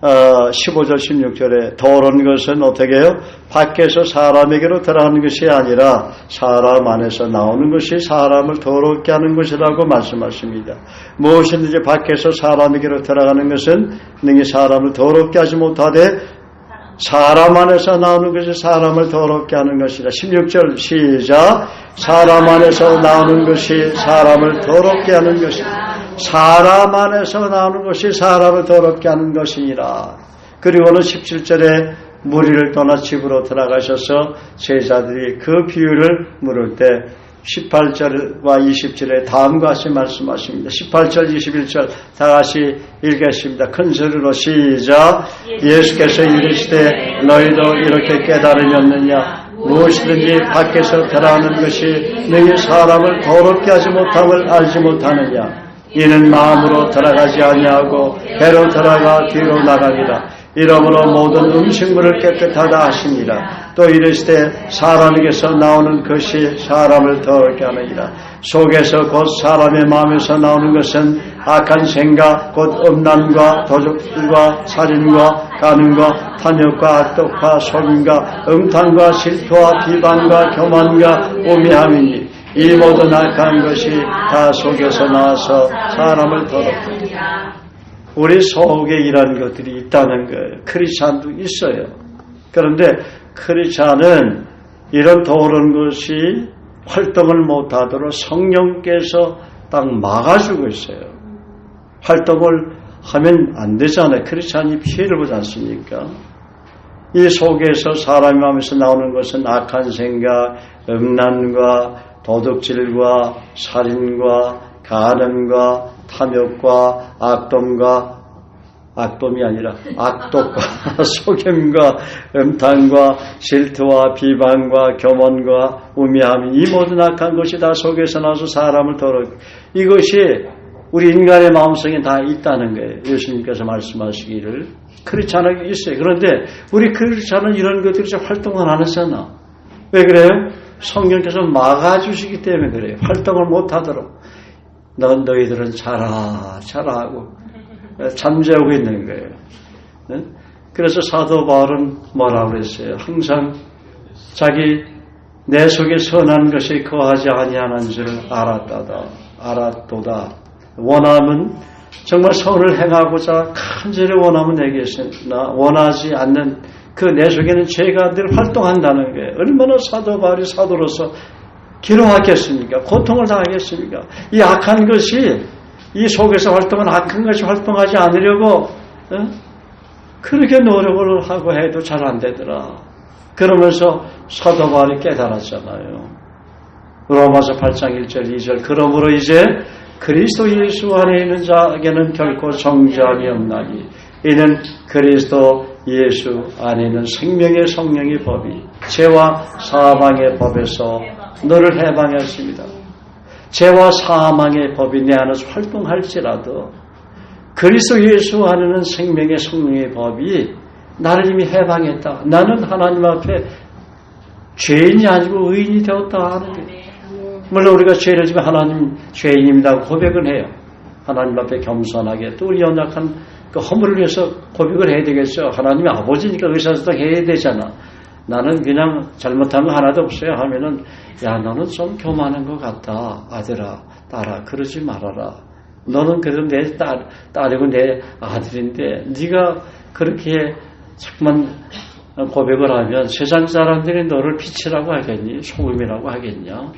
15절 16절에 더러운 것은 어떻게 해요? 밖에서 사람에게로 들어가는 것이 아니라 사람 안에서 나오는 것이 사람을 더럽게 하는 것이라고 말씀하십니다. 무엇이든지 밖에서 사람에게로 들어가는 것은 능히 사람을 더럽게 하지 못하되 사람 안에서 나오는 것이 사람을 더럽게 하는 것이라. 16절 시작. 사람 안에서 나오는 것이 사람을 더럽게 하는 것이라. 사람 안에서 나오는 것이 사람을 더럽게 하는 것이니라. 그리고는 17절에 무리를 떠나 집으로 들어가셔서 제자들이 그 비유를 물을 때 18절과 20절에 다음과 같이 말씀하십니다. 18절 21절 다 같이 읽겠습니다. 큰 소리로 시작. 예수께서 이르시되 너희도 이렇게 깨달음이 없느냐. 무엇이든지 밖에서 들어가는 것이 능히 사람을 더럽게 하지 못함을 알지 못하느냐. 이는 마음으로 들어가지 아니하고 배로 들어가 뒤로 나가리라. 이러므로 모든 음식물을 깨끗하다 하시니라. 또 이르시되 사람에게서 나오는 것이 사람을 더럽게 하느니라. 속에서 곧 사람의 마음에서 나오는 것은 악한 생각 곧 음란과 도적질과 살인과 간음과 탐욕과 악독과 속임과 음탕과 질투와 비방과 교만과 우매함이니 이 모든 악한 것이 다 속에서 나와서 사람을 더럽게 합니다. 우리 속에 이런 것들이 있다는 거예요. 크리스찬도 있어요. 그런데 크리스찬은 이런 더러운 것이 활동을 못하도록 성령께서 딱 막아주고 있어요. 활동을 하면 안 되잖아요. 크리스찬이 피해를 보지 않습니까? 이 속에서 사람의 마음에서 나오는 것은 악한 생각, 음란과 도둑질과 살인과 간음과 탐욕과 악돔이 아니라 악독과 속임과 음탕과 질투와 비방과 교만과 우매함이 이 모든 악한 것이 다 속에서 나와서 사람을 더럽게 이것이 우리 인간의 마음속에 다 있다는 거예요. 예수님께서 말씀하시기를 크리스찬에게 있어요. 그런데 우리 크리스찬은 이런 것들이 활동을 안 하잖아. 왜 그래요? 성령께서 막아주시기 때문에 그래요. 활동을 못하도록. 너희들은 자라 하고 잠재우고 있는 거예요. 네? 그래서 사도 바울은 뭐라고 그랬어요? 항상 자기 내 속에 선한 것이 거하지 아니하는 줄 알았도다. 원함은 정말 선을 행하고자 간절히 원하면 내게 있으나 원하지 않는 그 내 속에는 죄가 늘 활동한다는 거예요. 얼마나 사도 바울이 사도로서 기로하겠습니까? 고통을 당하겠습니까? 이 악한 것이 이 속에서 활동은 악한 것이 활동하지 않으려고 그렇게 노력을 하고 해도 잘 안 되더라. 그러면서 사도 바울이 깨달았잖아요. 로마서 8장 1절 2절 그러므로 이제 그리스도 예수 안에 있는 자에게는 결코 정죄함이 없나니 이는 그리스도 예수 안에 있는 생명의 성령의 법이 죄와 사망의 법에서 너를 해방했습니다. 죄와 사망의 법이 내 안에서 활동할지라도 그리스도 예수 안에는 생명의 성령의 법이 나를 이미 해방했다. 나는 하나님 앞에 죄인이 아니고 의인이 되었다 하는 거예요. 물론 우리가 죄를 지면 하나님 죄인입니다 고백은 해요. 하나님 앞에 겸손하게 또 우리 연약한 그 허물을 위해서 고백을 해야 되겠죠. 하나님이 아버지니까 의사소통 해야 되잖아. 나는 그냥 잘못한 거 하나도 없어요 하면은 야 너는 좀 교만한 것 같다. 아들아 딸아 그러지 말아라. 너는 그래도 내 딸이고 내 아들인데 네가 그렇게 자꾸만 고백을 하면 세상 사람들이 너를 빛이라고 하겠니? 소금이라고 하겠냐?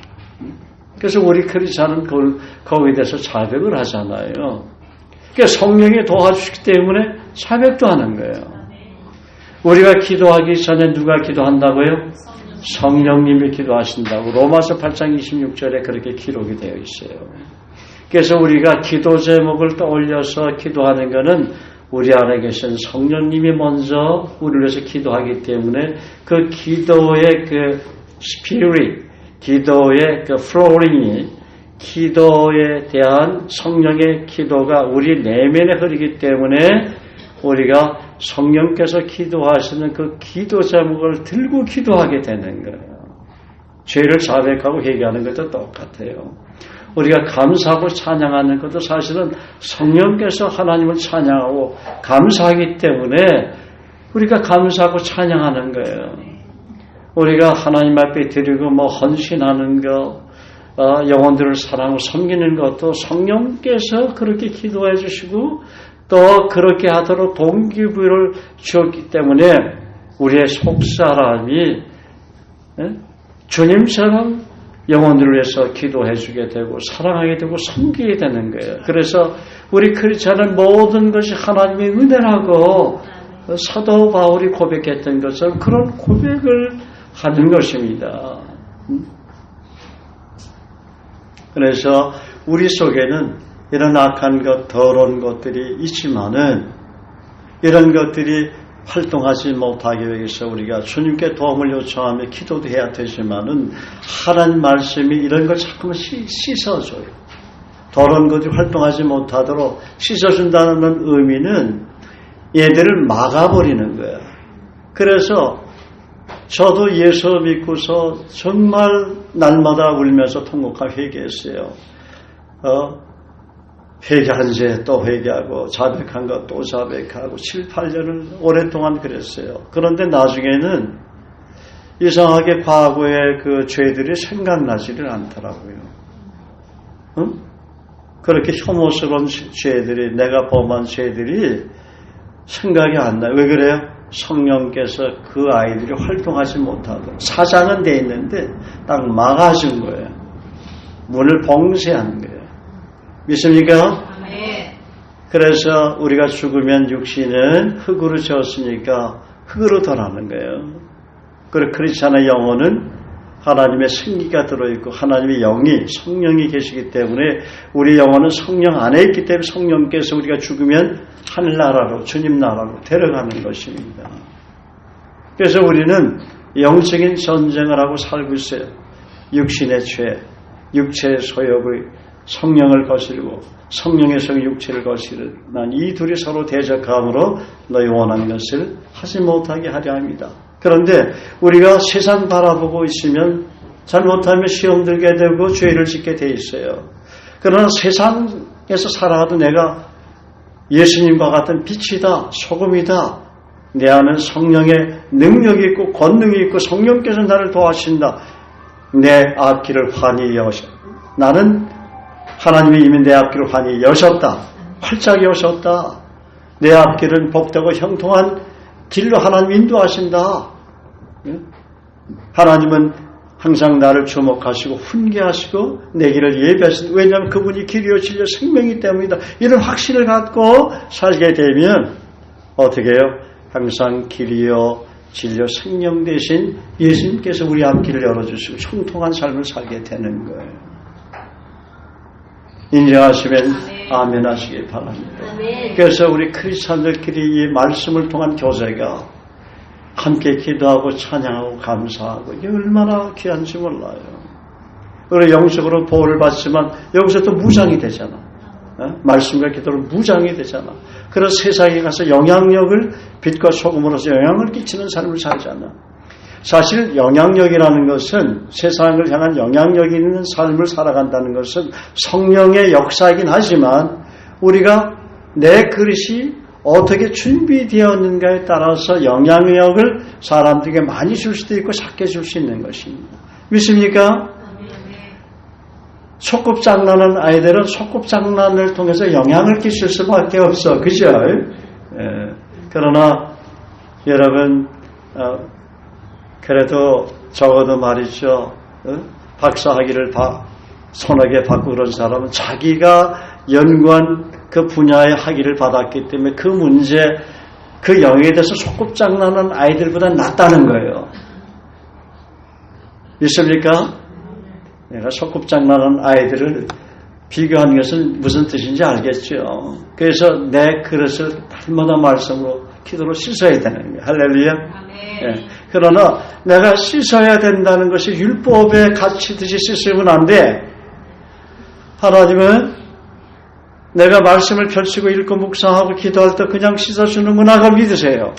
그래서 우리 크리스찬은 거기에 대해서 자백을 하잖아요. 그러니까 성령이 도와주시기 때문에 자백도 하는 거예요. 우리가 기도하기 전에 누가 기도한다고요? 성령님이 기도하신다고 로마서 8장 26절에 그렇게 기록이 되어 있어요. 그래서 우리가 기도 제목을 떠올려서 기도하는 것은 우리 안에 계신 성령님이 먼저 우리를 위해서 기도하기 때문에 그 기도의 그 스피릿, 기도의 그 플로링이 기도에 대한 성령의 기도가 우리 내면에 흐르기 때문에 우리가 성령께서 기도하시는 그 기도 제목을 들고 기도하게 되는 거예요. 죄를 자백하고 회개하는 것도 똑같아요. 우리가 감사하고 찬양하는 것도 사실은 성령께서 하나님을 찬양하고 감사하기 때문에 우리가 감사하고 찬양하는 거예요. 우리가 하나님 앞에 드리고 헌신하는 것, 영혼들을 사랑하고 섬기는 것도 성령께서 그렇게 기도해 주시고 또 그렇게 하도록 동기부여를 주었기 때문에 우리의 속사람이 주님처럼 영혼들을 위해서 기도해 주게 되고 사랑하게 되고 섬기게 되는 거예요. 그래서 우리 크리스찬은 모든 것이 하나님의 은혜라고 사도 바울이 고백했던 것처럼 그런 고백을 하는 것입니다. 그래서 우리 속에는 이런 악한 것, 더러운 것들이 있지만은 이런 것들이 활동하지 못하기 위해서 우리가 주님께 도움을 요청하며 기도도 해야 되지만은 하나님 말씀이 이런 걸 자꾸만 씻어줘요. 더러운 것이 활동하지 못하도록 씻어준다는 의미는 얘들을 막아버리는 거야. 그래서 저도 예수 믿고서 정말 날마다 울면서 통곡하고 회개했어요. 회개한 죄 또 회개하고 자백한 것 또 자백하고 7, 8년을 오랫동안 그랬어요. 그런데 나중에는 이상하게 과거의 그 죄들이 생각나지를 않더라고요. 그렇게 혐오스러운 죄들이, 내가 범한 죄들이 생각이 안 나요. 왜 그래요? 성령께서 그 아이들이 활동하지 못하도록 사장은 돼 있는데 딱 막아준 거예요. 문을 봉쇄한 거예요. 믿습니까? 네. 그래서 우리가 죽으면 육신은 흙으로 지었으니까 흙으로 돌아가는 거예요. 그리고 크리스찬의 영혼은 하나님의 생기가 들어있고 하나님의 영이 성령이 계시기 때문에 우리 영혼은 성령 안에 있기 때문에 성령께서 우리가 죽으면 하늘나라로 주님 나라로 데려가는 것입니다. 그래서 우리는 영적인 전쟁을 하고 살고 있어요. 육신의 죄, 육체의 소욕의 성령을 거스르고 성령의 성 육체를 거스르는 이 둘이 서로 대적함으로 너희 원하는 것을 하지 못하게 하려 합니다. 그런데 우리가 세상 바라보고 있으면 잘못하면 시험 들게 되고 죄를 짓게 돼 있어요. 그러나 세상에서 살아가도 내가 예수님과 같은 빛이다, 소금이다, 내 안은 성령의 능력이 있고 권능이 있고 성령께서 나를 도와주신다. 내 앞길을 환히 여셨다. 나는 하나님이 이미 내 앞길을 환히 여셨다. 활짝 여셨다. 내 앞길은 복되고 형통한 길로 하나님 인도하신다. 하나님은 항상 나를 주목하시고 훈계하시고 내 길을 예비하신다. 왜냐하면 그분이 길이요 진리요 생명이기 때문이다. 이런 확신을 갖고 살게 되면 어떻게 해요? 항상 길이요 진리요 생명 대신 예수님께서 우리 앞길을 열어주시고 형통한 삶을 살게 되는 거예요. 인정하시면 아멘 하시기 바랍니다. 그래서 우리 크리스찬들끼리 이 말씀을 통한 교제가 함께 기도하고 찬양하고 감사하고 이게 얼마나 귀한지 몰라요. 우리 영적으로 보호를 받지만 여기서 또 무장이 되잖아. 말씀과 기도로 무장이 되잖아. 그래서 세상에 가서 영향력을 빛과 소금으로서 영향을 끼치는 삶을 살잖아. 사실 영향력이라는 것은 세상을 향한 영향력 있는 삶을 살아간다는 것은 성령의 역사이긴 하지만 우리가 내 그릇이 어떻게 준비되었는가에 따라서 영향력을 사람들에게 많이 줄 수도 있고 작게 줄 수 있는 것입니다. 믿습니까? 소꿉장난하는 아이들은 소꿉장난을 통해서 영향을 끼칠 수밖에 없어. 그죠? 그러나 여러분 그래도 적어도 말이죠. 박사학위를 손에게 받고 그런 사람은 자기가 연구한 그 분야의 학위를 받았기 때문에 그 문제, 그 영역에 대해서 소꿉장난하는 아이들보다 낫다는 거예요. 믿습니까? 내가 소꿉장난하는 아이들을 비교하는 것은 무슨 뜻인지 알겠죠. 그래서 내 그릇을 날마다 말씀으로 기도로 씻어야 되는 거예요. 할렐루야. 예. 그러나 내가 씻어야 된다는 것이 율법에 갇히듯이 씻으면 안 돼. 하나님은 내가 말씀을 펼치고 읽고 묵상하고 기도할 때 그냥 씻어주는구나 그걸 믿으세요.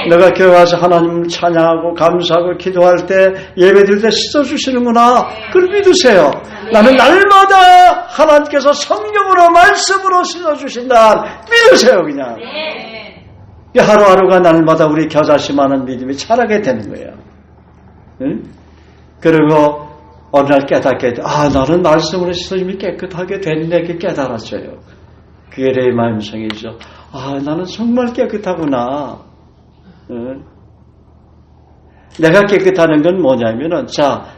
내가 교회 와서 하나님을 찬양하고 감사하고 기도할 때 예배드릴 때 씻어주시는구나 그걸 믿으세요. 나는 날마다 하나님께서 성령으로 말씀으로 씻어주신다 믿으세요. 그냥 하루하루가 날마다 우리 겨자씨만한 믿음이 자라게 되는 거예요. 응? 그리고 어느 날 깨닫게 돼. 나는 말씀으로 씻어짐이 깨끗하게 됐네. 이렇게 깨달았어요. 그게 내 마음성이죠. 나는 정말 깨끗하구나. 응? 내가 깨끗하는 건 뭐냐면은,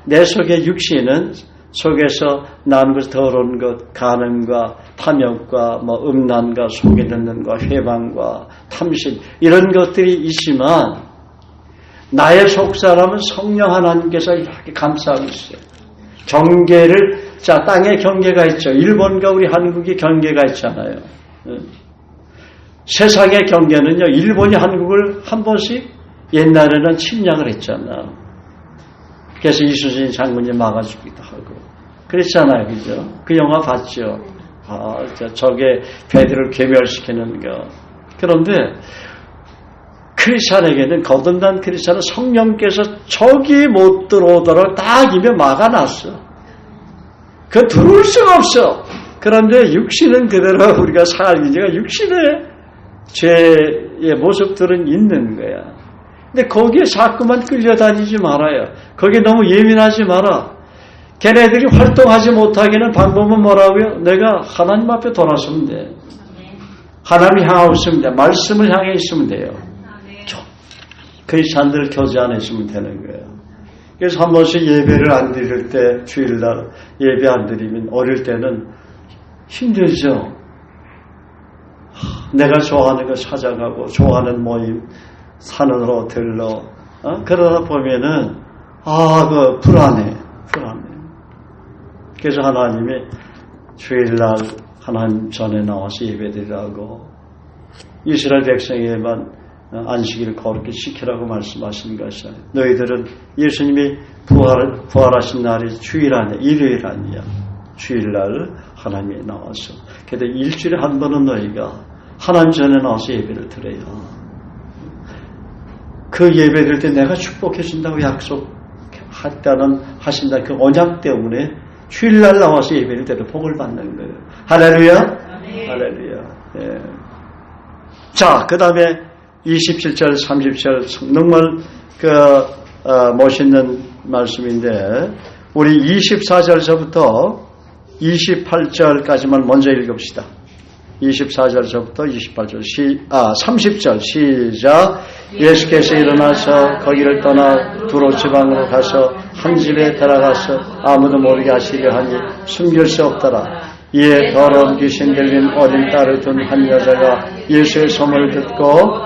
내 속의 육신은 속에서 나는 것, 더러운 것, 간음과 탐욕과 음란과 속에 듣는 것, 회방과 탐심 이런 것들이 있지만 나의 속사람은 성령 하나님께서 이렇게 감싸고 있어요. 경계를 땅의 경계가 있죠. 일본과 우리 한국이 경계가 있잖아요. 세상의 경계는요. 일본이 한국을 한 번씩 옛날에는 침략을 했잖아. 그래서 이순신 장군이 막아주기도 하고 그랬잖아요. 그죠? 그 영화 봤죠? 저게 배들을 괴멸시키는 거. 그런데 크리스찬에게는 거듭난 크리스찬은 성령께서 적이 못 들어오도록 딱 입에 막아놨어. 그 들어올 수가 없어. 그런데 육신은 그대로 우리가 살기가 육신의 죄의 모습들은 있는 거야. 근데 거기에 자꾸만 끌려다니지 말아요. 거기에 너무 예민하지 마라. 걔네들이 활동하지 못하기는 방법은 뭐라고요? 내가 하나님 앞에 돌아서면 돼. 하나님 향하고 있으면 돼. 말씀을 향해 있으면 돼요. 크리스찬들 교제 안에 있으면 되는 거예요. 그래서 한 번씩 예배를 안 드릴 때 주일날 예배 안 드리면 어릴 때는 힘들죠. 내가 좋아하는 거 찾아가고 좋아하는 모임 산으로 들러 그러다 보면은 불안해. 그래서 하나님이 주일날 하나님 전에 나와서 예배드리라고 이스라엘 백성에게만 안식일을 거룩히 지키라고 말씀하신 것이야. 너희들은 예수님이 부활하신 날이 주일 아니야. 일요일 아니야. 주일날 하나님이 나와서. 그런데 일주일에 한 번은 너희가 하나님 전에 나와서 예배를 드려요. 그 예배 드릴 때 내가 축복해 준다고 약속했다는 하신다. 그 언약 때문에 주일날 나와서 예배를 드려 복을 받는 거예요. 할렐루야. 할렐루야. 예. 그 다음에 27절, 30절 정말 멋있는 말씀인데 우리 24절서부터 28절까지만 먼저 읽읍시다. 24절서부터 28절 30절 시작. 예수께서 일어나서 거기를 떠나 두로 지방으로 가서 한 집에 들어가서 아무도 모르게 하시려 하니 숨길 수 없더라. 이에 더러운 귀신 들린 어린 딸을 둔 한 여자가 예수의 소문을 듣고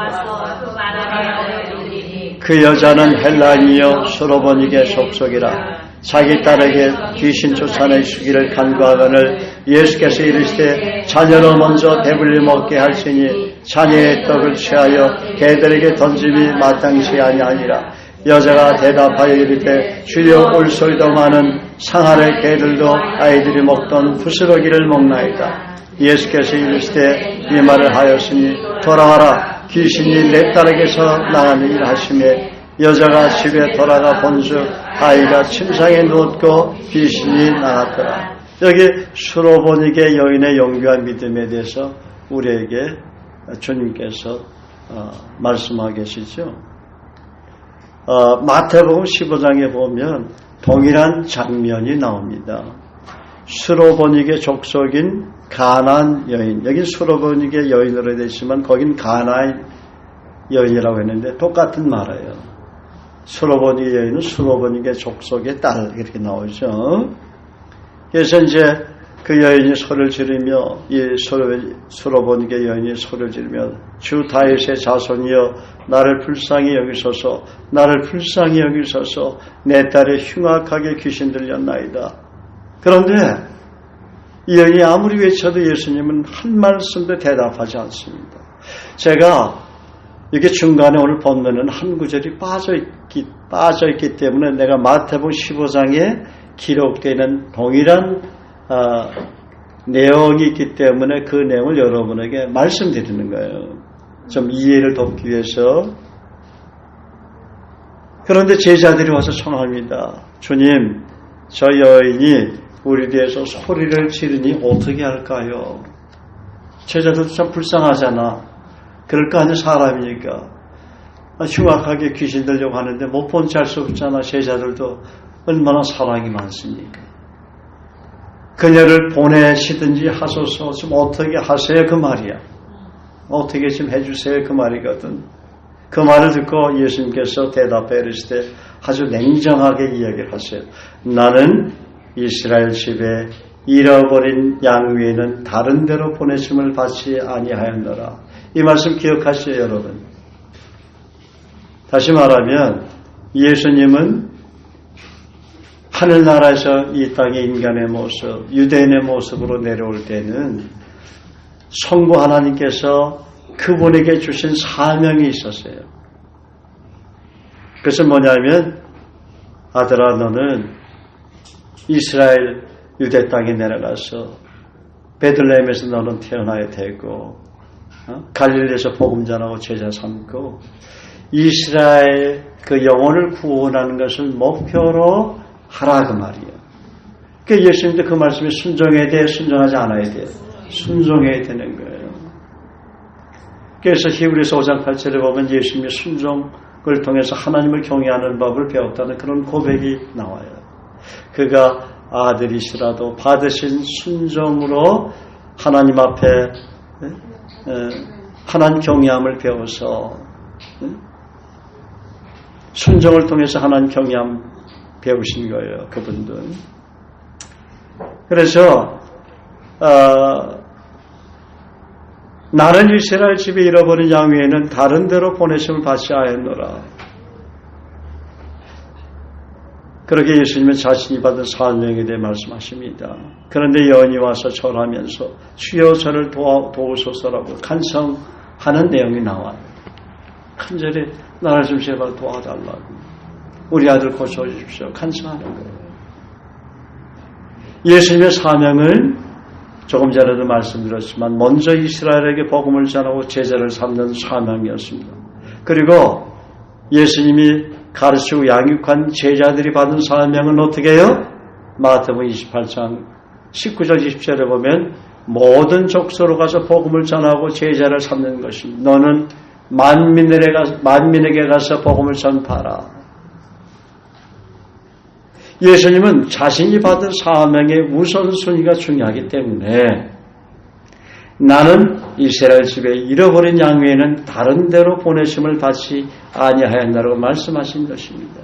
그 여자는 헬라인이요 수로보니게 속속이라. 자기 딸에게 귀신 쫓아내시기를 간구하거늘 예수께서 이르시되 자녀로 먼저 배불리 먹게 할지니 자녀의 떡을 취하여 개들에게 던짐이 마땅치 아니하니라. 여자가 대답하여 이르되 주여 올소리도 많은 상하의 개들도 아이들이 먹던 부스러기를 먹나이다. 예수께서 이르시되 이 말을 하였으니 돌아와라. 귀신이 내 딸에게서 나가느니라 하시매 여자가 집에 돌아가 본즉 아이가 침상에 누웠고 귀신이 나갔더라. 여기 수로보니게 여인의 용기와 믿음에 대해서 우리에게 주님께서 말씀하고 계시죠. 마태복음 15장에 보면 동일한 장면이 나옵니다. 수로보니게 족속인 가나안 여인, 여긴 수로보니게 여인으로 되어 있지만 거긴 가나안 여인이라고 했는데 똑같은 말이에요. 수로보니게 여인은 수로보니게 족속의 딸 이렇게 나오죠. 그래서 이제 그 여인이 소리를 지르며 이 수로보니게 여인이 소리를 지르며 주 다윗의 자손이여 나를 불쌍히 여기소서, 나를 불쌍히 여기소서, 내 딸이 흉악하게 귀신 들렸나이다. 그런데 이 영이 아무리 외쳐도 예수님은 한 말씀도 대답하지 않습니다. 제가 이게 중간에 오늘 본문은 한 구절이 빠져있기 때문에 내가 마태복음 15장에 기록되어 있는 동일한 내용이 있기 때문에 그 내용을 여러분에게 말씀드리는 거예요. 좀 이해를 돕기 위해서. 그런데 제자들이 와서 청합니다. 주님, 저 여인이 우리 뒤에서 소리를 지르니 어떻게 할까요? 제자들도 참 불쌍하잖아. 그럴 거 아니야, 사람이니까. 흉악하게 귀신 들려고 하는데 못 본 채 할 수 없잖아. 제자들도 얼마나 사랑이 많습니까? 그녀를 보내시든지 하소서. 좀 어떻게 하세요? 그 말이야. 어떻게 좀 해주세요? 그 말이거든. 그 말을 듣고 예수님께서 대답해 이르시되 아주 냉정하게 이야기를 하세요. 나는 이스라엘 집에 잃어버린 양 외에는 다른 데로 보내심을 받지 아니하였노라. 이 말씀 기억하시죠, 여러분? 다시 말하면 예수님은 하늘나라에서 이 땅의 인간의 모습, 유대인의 모습으로 내려올 때는 성부 하나님께서 그분에게 주신 사명이 있었어요. 그것은 뭐냐면 아들아 너는 이스라엘 유대 땅에 내려가서 베들레헴에서 너는 태어나야 되고 갈릴리에서 복음 전하고 제자 삼고 이스라엘 그 영혼을 구원하는 것을 목표로 하라 그 말이에요. 그러니까 예수님도 그 말씀에 순종해야 돼, 순종하지 않아야 돼. 순종해야 되는 거예요. 그래서 히브리서 5장 8절에 보면 예수님이 순종을 통해서 하나님을 경외하는 법을 배웠다는 그런 고백이 나와요. 그가 아들이시라도 받으신 순종으로 하나님 앞에 하나님 경외함을 배워서 순종을 통해서 하나님 경외함 배우신 거예요. 그분들. 그래서 나는 이스라엘 집에 잃어버린 양 외에는 다른 데로 보내심을 받지 아니하노라. 그렇게 예수님은 자신이 받은 사명에 대해 말씀하십니다. 그런데 여인이 와서 절하면서 주여 저를 도우소서라고 간청하는 내용이 나와요. 간절히 나를 좀 제발 도와달라고. 우리 아들 고쳐주십시오. 간청하는 거예요. 예수님의 사명을 조금 전에도 말씀드렸지만 먼저 이스라엘에게 복음을 전하고 제자를 삼는 사명이었습니다. 그리고 예수님이 가르치고 양육한 제자들이 받은 사명은 어떻게 해요? 마태복음 28장 19절 20절에 보면 모든 족속으로 가서 복음을 전하고 제자를 삼는 것입니다. 너는 만민에게 가서 복음을 전파하라. 예수님은 자신이 받은 사명의 우선순위가 중요하기 때문에 나는 이스라엘 집에 잃어버린 양 외에는 다른 데로 보내심을 받지 아니하였나라고 말씀하신 것입니다.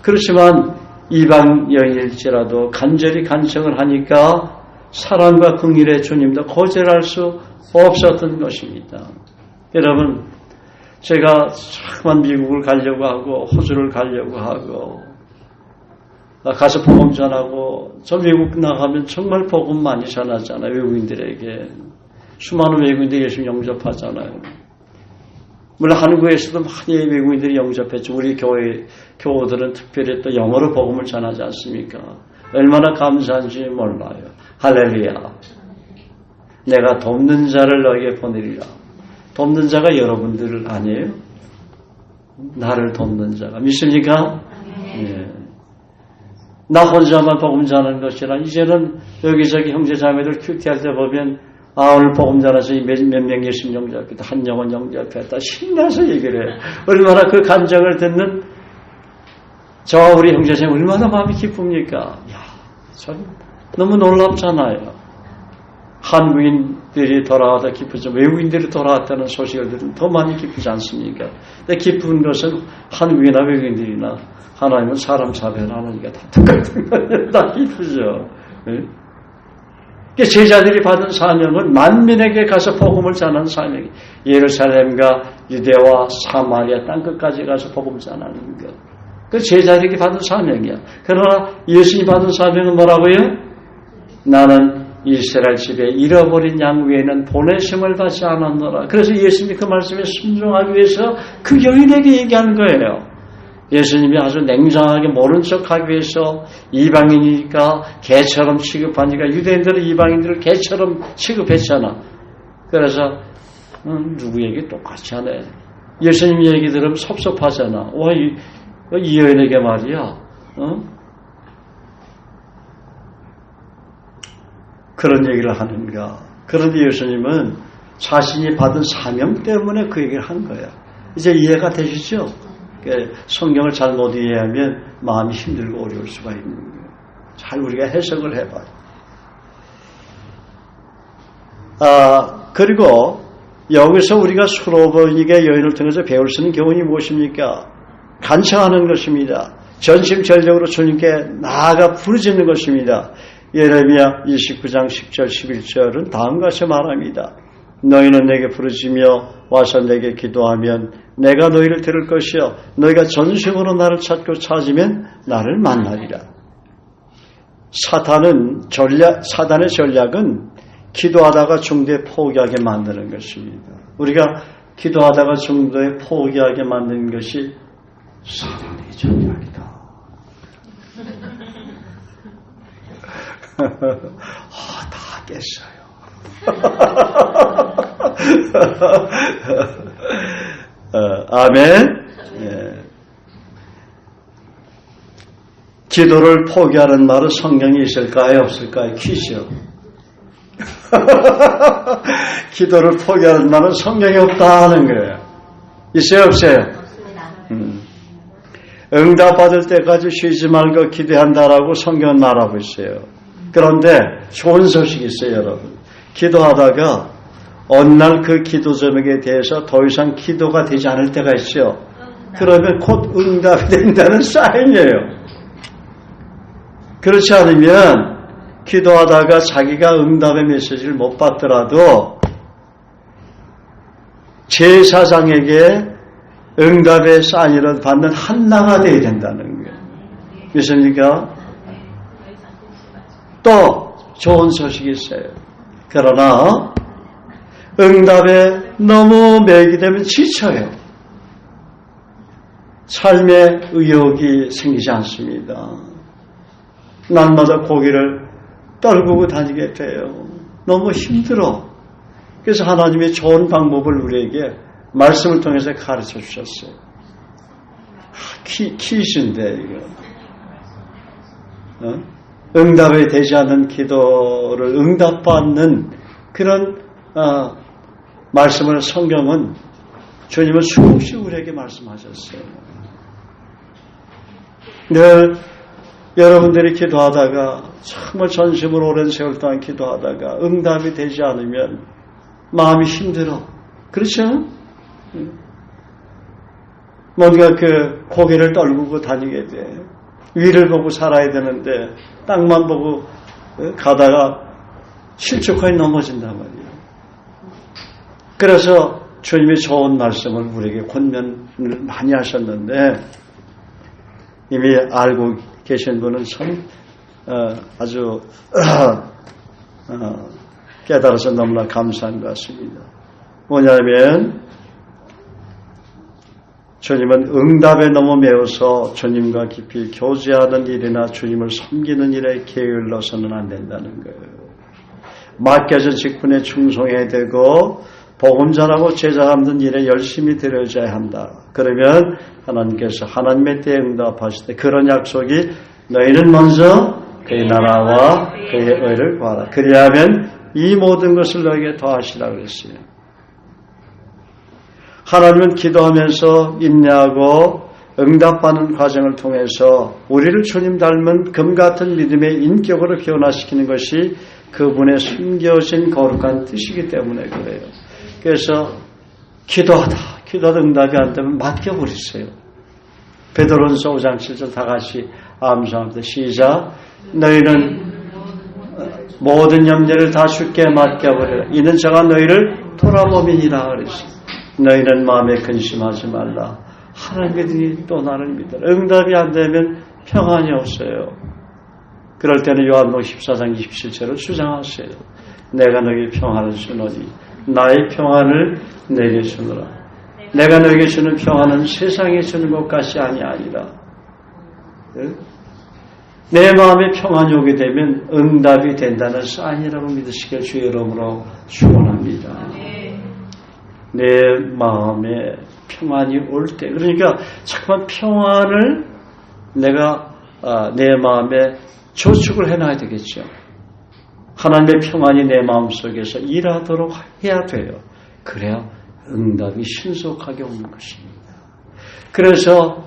그렇지만 이방 여인일지라도 간절히 간청을 하니까 사랑과 긍휼의 주님도 거절할 수 없었던 것입니다. 여러분, 제가 자꾸만 미국을 가려고 하고 호주를 가려고 하고 가서 복음 전하고 저 외국 나가면 정말 복음 많이 전하잖아요. 외국인들에게. 수많은 외국인들이 예수님 영접하잖아요. 물론 한국에서도 많이 외국인들이 영접했죠. 우리 교우들은 특별히 또 영어로 복음을 전하지 않습니까? 얼마나 감사한지 몰라요. 할렐루야. 내가 돕는 자를 너에게 보내리라. 돕는 자가 여러분들 아니에요? 나를 돕는 자가. 믿습니까? 네. 나 혼자만 복음 전하는 것이라 이제는 여기저기 형제자매들 큐티할 때 보면 오늘 복음 전해서 몇 명 예수님 영접했다. 한 영혼 영접했다. 신나서 얘기를 해요. 얼마나 그 간증을 듣는 저와 우리 형제자매 얼마나 마음이 기쁩니까? 야, 참 너무 놀랍잖아요. 한국인들이 돌아와도 기쁘죠. 외국인들이 돌아왔다는 소식을 들으면 더 많이 기쁘지 않습니까? 근데 기쁜 것은 한국이나 외국인들이나 하나님은 사람 차별하니까 다 똑같은 거예요. 다 기쁘죠. 네? 제자들이 받은 사명은 만민에게 가서 복음을 전하는 사명이 예루살렘과 유대와 사마리아 땅끝까지 가서 복음 전하는 것. 그 제자들에게 받은 사명이야. 그러나 예수님이 받은 사명은 뭐라고요? 나는 이스라엘 집에 잃어버린 양 외에는 보내심을 받지 않았노라. 그래서 예수님이 그 말씀에 순종하기 위해서 그 여인에게 얘기한 거예요. 예수님이 아주 냉정하게 모른 척하기 위해서 이방인이니까 개처럼 취급하니까 유대인들은 이방인들을 개처럼 취급했잖아. 그래서 누구 얘기 똑같이 하네. 예수님 얘기 들으면 섭섭하잖아. 와, 이 여인에게 말이야. 그런 얘기를 하는가. 그런데 예수님은 자신이 받은 사명 때문에 그 얘기를 한 거야. 이제 이해가 되시죠? 성경을 잘못 이해하면 마음이 힘들고 어려울 수가 있는 거예요. 잘 우리가 해석을 해봐요. 그리고 여기서 우리가 수로보니게 여인을 통해서 배울 수 있는 교훈이 무엇입니까? 간청하는 것입니다. 전심전력으로 주님께 나아가 부르짖는 것입니다. 예레미야 29장 10절 11절은 다음과 같이 말합니다. 너희는 내게 부르짖으며 와서 내게 기도하면 내가 너희를 들을 것이요 너희가 전심으로 나를 찾고 찾으면 나를 만나리라. 사단의 전략은 기도하다가 중도에 포기하게 만드는 것입니다. 우리가 기도하다가 중도에 포기하게 만드는 것이 사단의 전략이다. 다 깼어요. 아멘. 기도를 포기하는 말은 성경에 있을까요? 없을까요? 퀴즈요. 기도를 포기하는 말은 성경에 없다는 거예요. 있어요? 없어요? 응답받을 때까지 쉬지 말고 기도한다라고 성경은 말하고 있어요. 그런데 좋은 소식이 있어요, 여러분. 기도하다가 어느 날 그 기도 제목에 대해서 더 이상 기도가 되지 않을 때가 있죠. 그러면 곧 응답이 된다는 사인이에요. 그렇지 않으면 기도하다가 자기가 응답의 메시지를 못 받더라도 제사장에게 응답의 사인을 받는 한나가 되어야 된다는 거예요. 믿습니까? 또 좋은 소식이 있어요. 그러나 응답에 너무 매기되면 지쳐요. 삶의 의욕이 생기지 않습니다. 날마다 고개를 떨구고 다니게 돼요. 너무 힘들어. 그래서 하나님의 좋은 방법을 우리에게 말씀을 통해서 가르쳐 주셨어요. 퀴즈인데 이거. 응답이 되지 않는 기도를 응답받는 그런 말씀을 성경은 주님은 수없이 우리에게 말씀하셨어요. 늘 여러분들이 기도하다가 정말 전심으로 오랜 세월 동안 기도하다가 응답이 되지 않으면 마음이 힘들어. 그렇죠? 뭔가 그 고개를 떨구고 다니게 돼. 위를 보고 살아야 되는데 땅만 보고 가다가 실족하게 넘어진단 말이에요. 그래서 주님이 좋은 말씀을 우리에게 권면을 많이 하셨는데 이미 알고 계신 분은 참 아주 깨달아서 너무나 감사한 것 같습니다. 뭐냐면 주님은 응답에 너무 매워서 주님과 깊이 교제하는 일이나 주님을 섬기는 일에 게을러서는 안 된다는 거예요. 맡겨진 직분에 충성해야 되고 복음 전하고 제자 잡는 일에 열심히 들여져야 한다. 그러면 하나님께서 하나님의 때에 응답하실 때 그런 약속이 너희는 먼저 그의 나라와 그의 의를 구하라. 그리하면 이 모든 것을 너에게 더하시라 그랬어요. 하나님은 기도하면서 인내하고 응답받는 과정을 통해서 우리를 주님 닮은 금 같은 믿음의 인격으로 변화시키는 것이 그분의 숨겨진 거룩한 뜻이기 때문에 그래요. 그래서 기도하다 응답이 안 되면 맡겨버리세요. 베드로전서 5장 7절 다 같이 암송합니다. 시작. 너희는 모든 염려를 다 주께 맡겨버려라. 이는 저가 너희를 돌아보미니라 그랬어요. 너희는 마음에 근심하지 말라. 하나님 믿으니 또 나를 믿어라. 응답이 안 되면 평안이 없어요. 그럴 때는 요한복음 14장 27절을 주장하세요. 내가 너에게 평안을 주노니 나의 평안을 내게 주노라. 내가 너에게 주는 평안은 세상에 주는 것 같이 아니라 내 마음에 평안이 오게 되면 응답이 된다는 사인이라고 믿으시길 주의 이름으로 축원합니다. 내 마음에 평안이 올 때, 그러니까 잠깐만 평안을 내가 내 마음에 저축을 해놔야 되겠죠. 하나님의 평안이 내 마음속에서 일하도록 해야 돼요. 그래야 응답이 신속하게 오는 것입니다. 그래서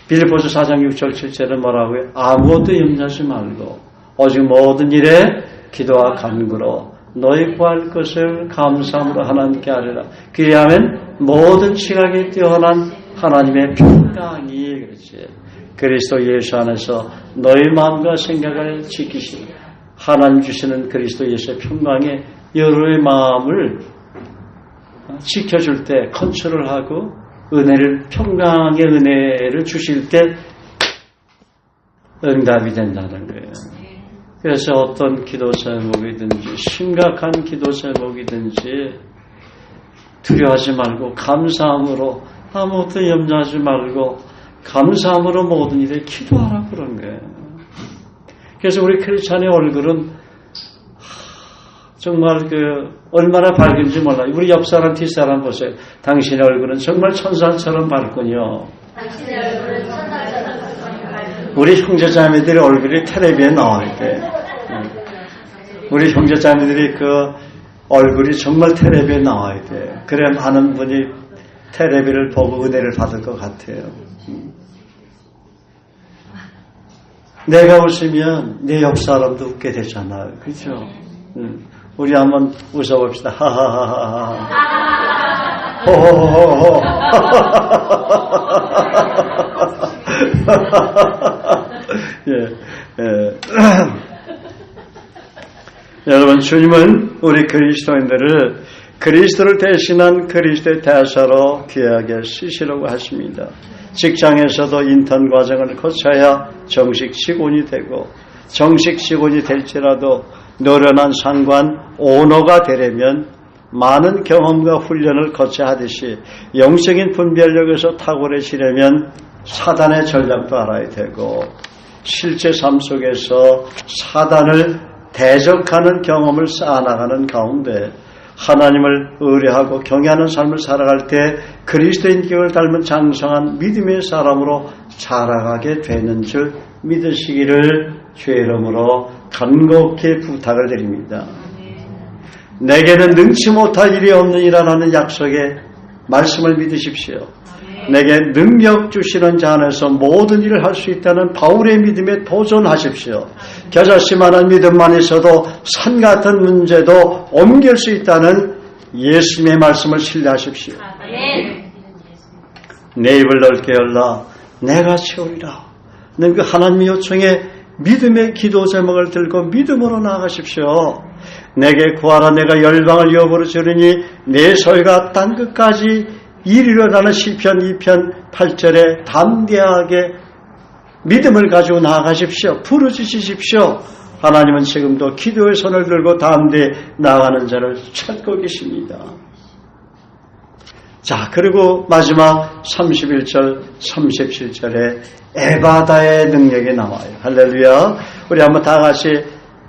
빌립보서 4장 6절 7절은 뭐라고요? 아무것도 염려하지 말고 오직 모든 일에 기도와 간구로 너희 구할 것을 감사함으로 하나님께 아뢰라. 그리하면 모든 지각에 뛰어난 하나님의 평강이 그렇지. 그리스도 예수 안에서 너희 마음과 생각을 지키시고 하나님 주시는 그리스도 예수의 평강에 여러의 마음을 지켜줄 때 컨트롤을 하고 은혜를 평강의 은혜를 주실 때 응답이 된다는 거예요. 그래서 어떤 기도 제목이든지 심각한 기도 제목이든지 두려워하지 말고 감사함으로 아무것도 염려하지 말고 감사함으로 모든 일에 기도하라고 그런 거예요. 그래서 우리 크리스찬의 얼굴은 정말 얼마나 밝은지 몰라요. 우리 옆 사람 뒷사람 보세요. 당신의 얼굴은 정말 천사처럼 밝군요. 당신의 얼굴은 천사처럼 밝군요. 우리 형제자매들의 얼굴이 텔레비에 나와야 돼. 우리 형제자매들이 그 얼굴이 정말 텔레비에 나와야 돼. 그래야 많은 분이 텔레비를 보고 은혜를 받을 것 같아요. 내가 웃으면 내 옆 사람도 웃게 되잖아요. 그렇죠? 우리 한번 웃어봅시다. 하하하하. 호호호호. 여러분, 주님은 우리 그리스도인들을 그리스도를 대신한 그리스도의 대사로 귀하게 쓰시려고 하십니다. 직장에서도 인턴 과정을 거쳐야 정식 직원이 되고 정식 직원이 될지라도 노련한 상관 오너가 되려면 많은 경험과 훈련을 거쳐야 하듯이 영적인 분별력에서 탁월해지려면 사단의 전략도 알아야 되고 실제 삶 속에서 사단을 대적하는 경험을 쌓아나가는 가운데 하나님을 의뢰하고 경외하는 삶을 살아갈 때 그리스도의 인격을 닮은 장성한 믿음의 사람으로 자라가게 되는 줄 믿으시기를 주의 이름으로 간곡히 부탁을 드립니다. 내게는 능치 못할 일이 없느니라는 약속의 말씀을 믿으십시오. 내게 능력 주시는 자 안에서 모든 일을 할 수 있다는 바울의 믿음에 도전하십시오. 겨자씨만한 믿음만 있어도 산 같은 문제도 옮길 수 있다는 예수님의 말씀을 신뢰하십시오. 내 입을 넓게 열라 내가 채우리라. 그 하나님의 요청에 믿음의 기도 제목을 들고 믿음으로 나아가십시오. 내게 구하라 내가 열방을 여부로 주리니 내 소리가 땅 끝까지 이르러가는 시편 2편 8절에 담대하게 믿음을 가지고 나아가십시오. 부르짖으십시오. 하나님은 지금도 기도의 손을 들고 담대히 나아가는 자를 찾고 계십니다. 자, 그리고 마지막 31절 37절에 에바다의 능력이 나와요. 할렐루야. 우리 한번 다 같이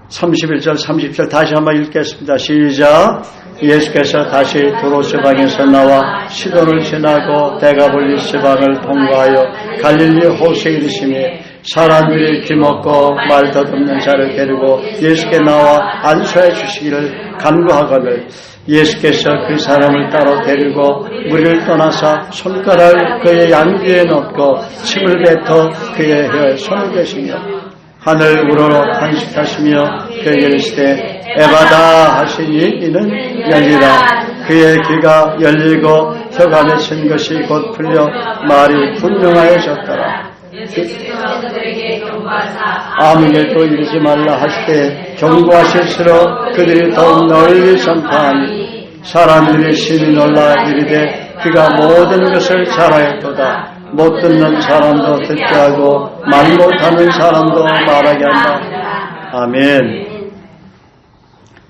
31절 30절 다시 한번 읽겠습니다. 시작. 예수께서 다시 두로 지방에서 나와 시돈을 지나고 데가볼리 지방을 통과하여 갈릴리 호수에 이르시매 사람들이 귀먹고 말 더듬는 자를 데리고 예수께 나와 안수해 주시기를 간구하거늘 예수께서 그 사람을 따로 데리고 무리를 떠나사 손가락을 그의 양귀에 넣고 침을 뱉어 그의 혀에 손을 대시며 하늘 우러러 탄식하시며 그에게 이르시되 에바다 하시니 이는 열리라. 그의 귀가 열리고 혀가 맺힌 것이 곧 풀려 말이 분명하여졌더라. 아무에게도 이르지 말라 하시되 경고하실수록 그들이 더욱 널리 전파하니 사람들이 심히 놀라 이르되 그가 모든 것을 잘하였도다. 못 듣는 사람도 듣게 하고 말 못하는 사람도 말하게 한다. 아멘.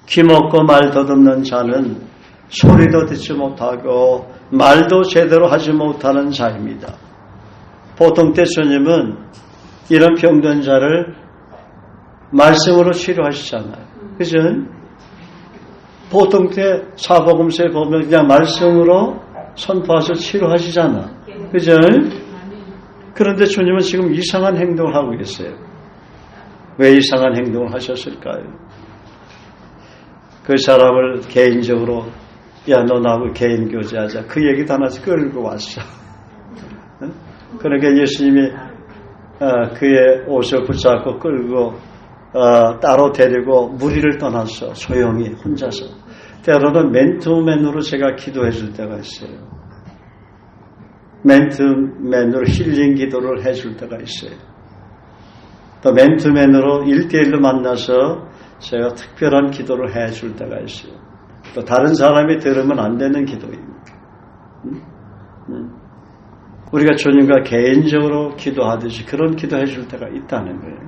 귀 먹고 말 더듬는 자는 소리도 듣지 못하고 말도 제대로 하지 못하는 자입니다. 보통 때 주님은 이런 병든 자를 말씀으로 치료하시잖아요. 그죠? 보통 때 사복음서에 보면 그냥 말씀으로 선포해서 치료하시잖아. 그죠? 그런데 주님은 지금 이상한 행동을 하고 계세요. 왜 이상한 행동을 하셨을까요? 그 사람을 개인적으로 야, 너 나하고 개인 교제하자. 그 얘기 다 하나씩 끌고 왔어. 그러니까 예수님이 그의 옷을 붙잡고 끌고 따로 데리고 무리를 떠났어. 조용히 혼자서. 때로는 맨투맨으로 제가 기도해 줄 때가 있어요. 맨투맨으로 힐링 기도를 해줄 때가 있어요. 또 맨투맨으로 1대1로 만나서 제가 특별한 기도를 해줄 때가 있어요. 또 다른 사람이 들으면 안 되는 기도입니다. 우리가 주님과 개인적으로 기도하듯이 그런 기도 해줄 때가 있다는 거예요.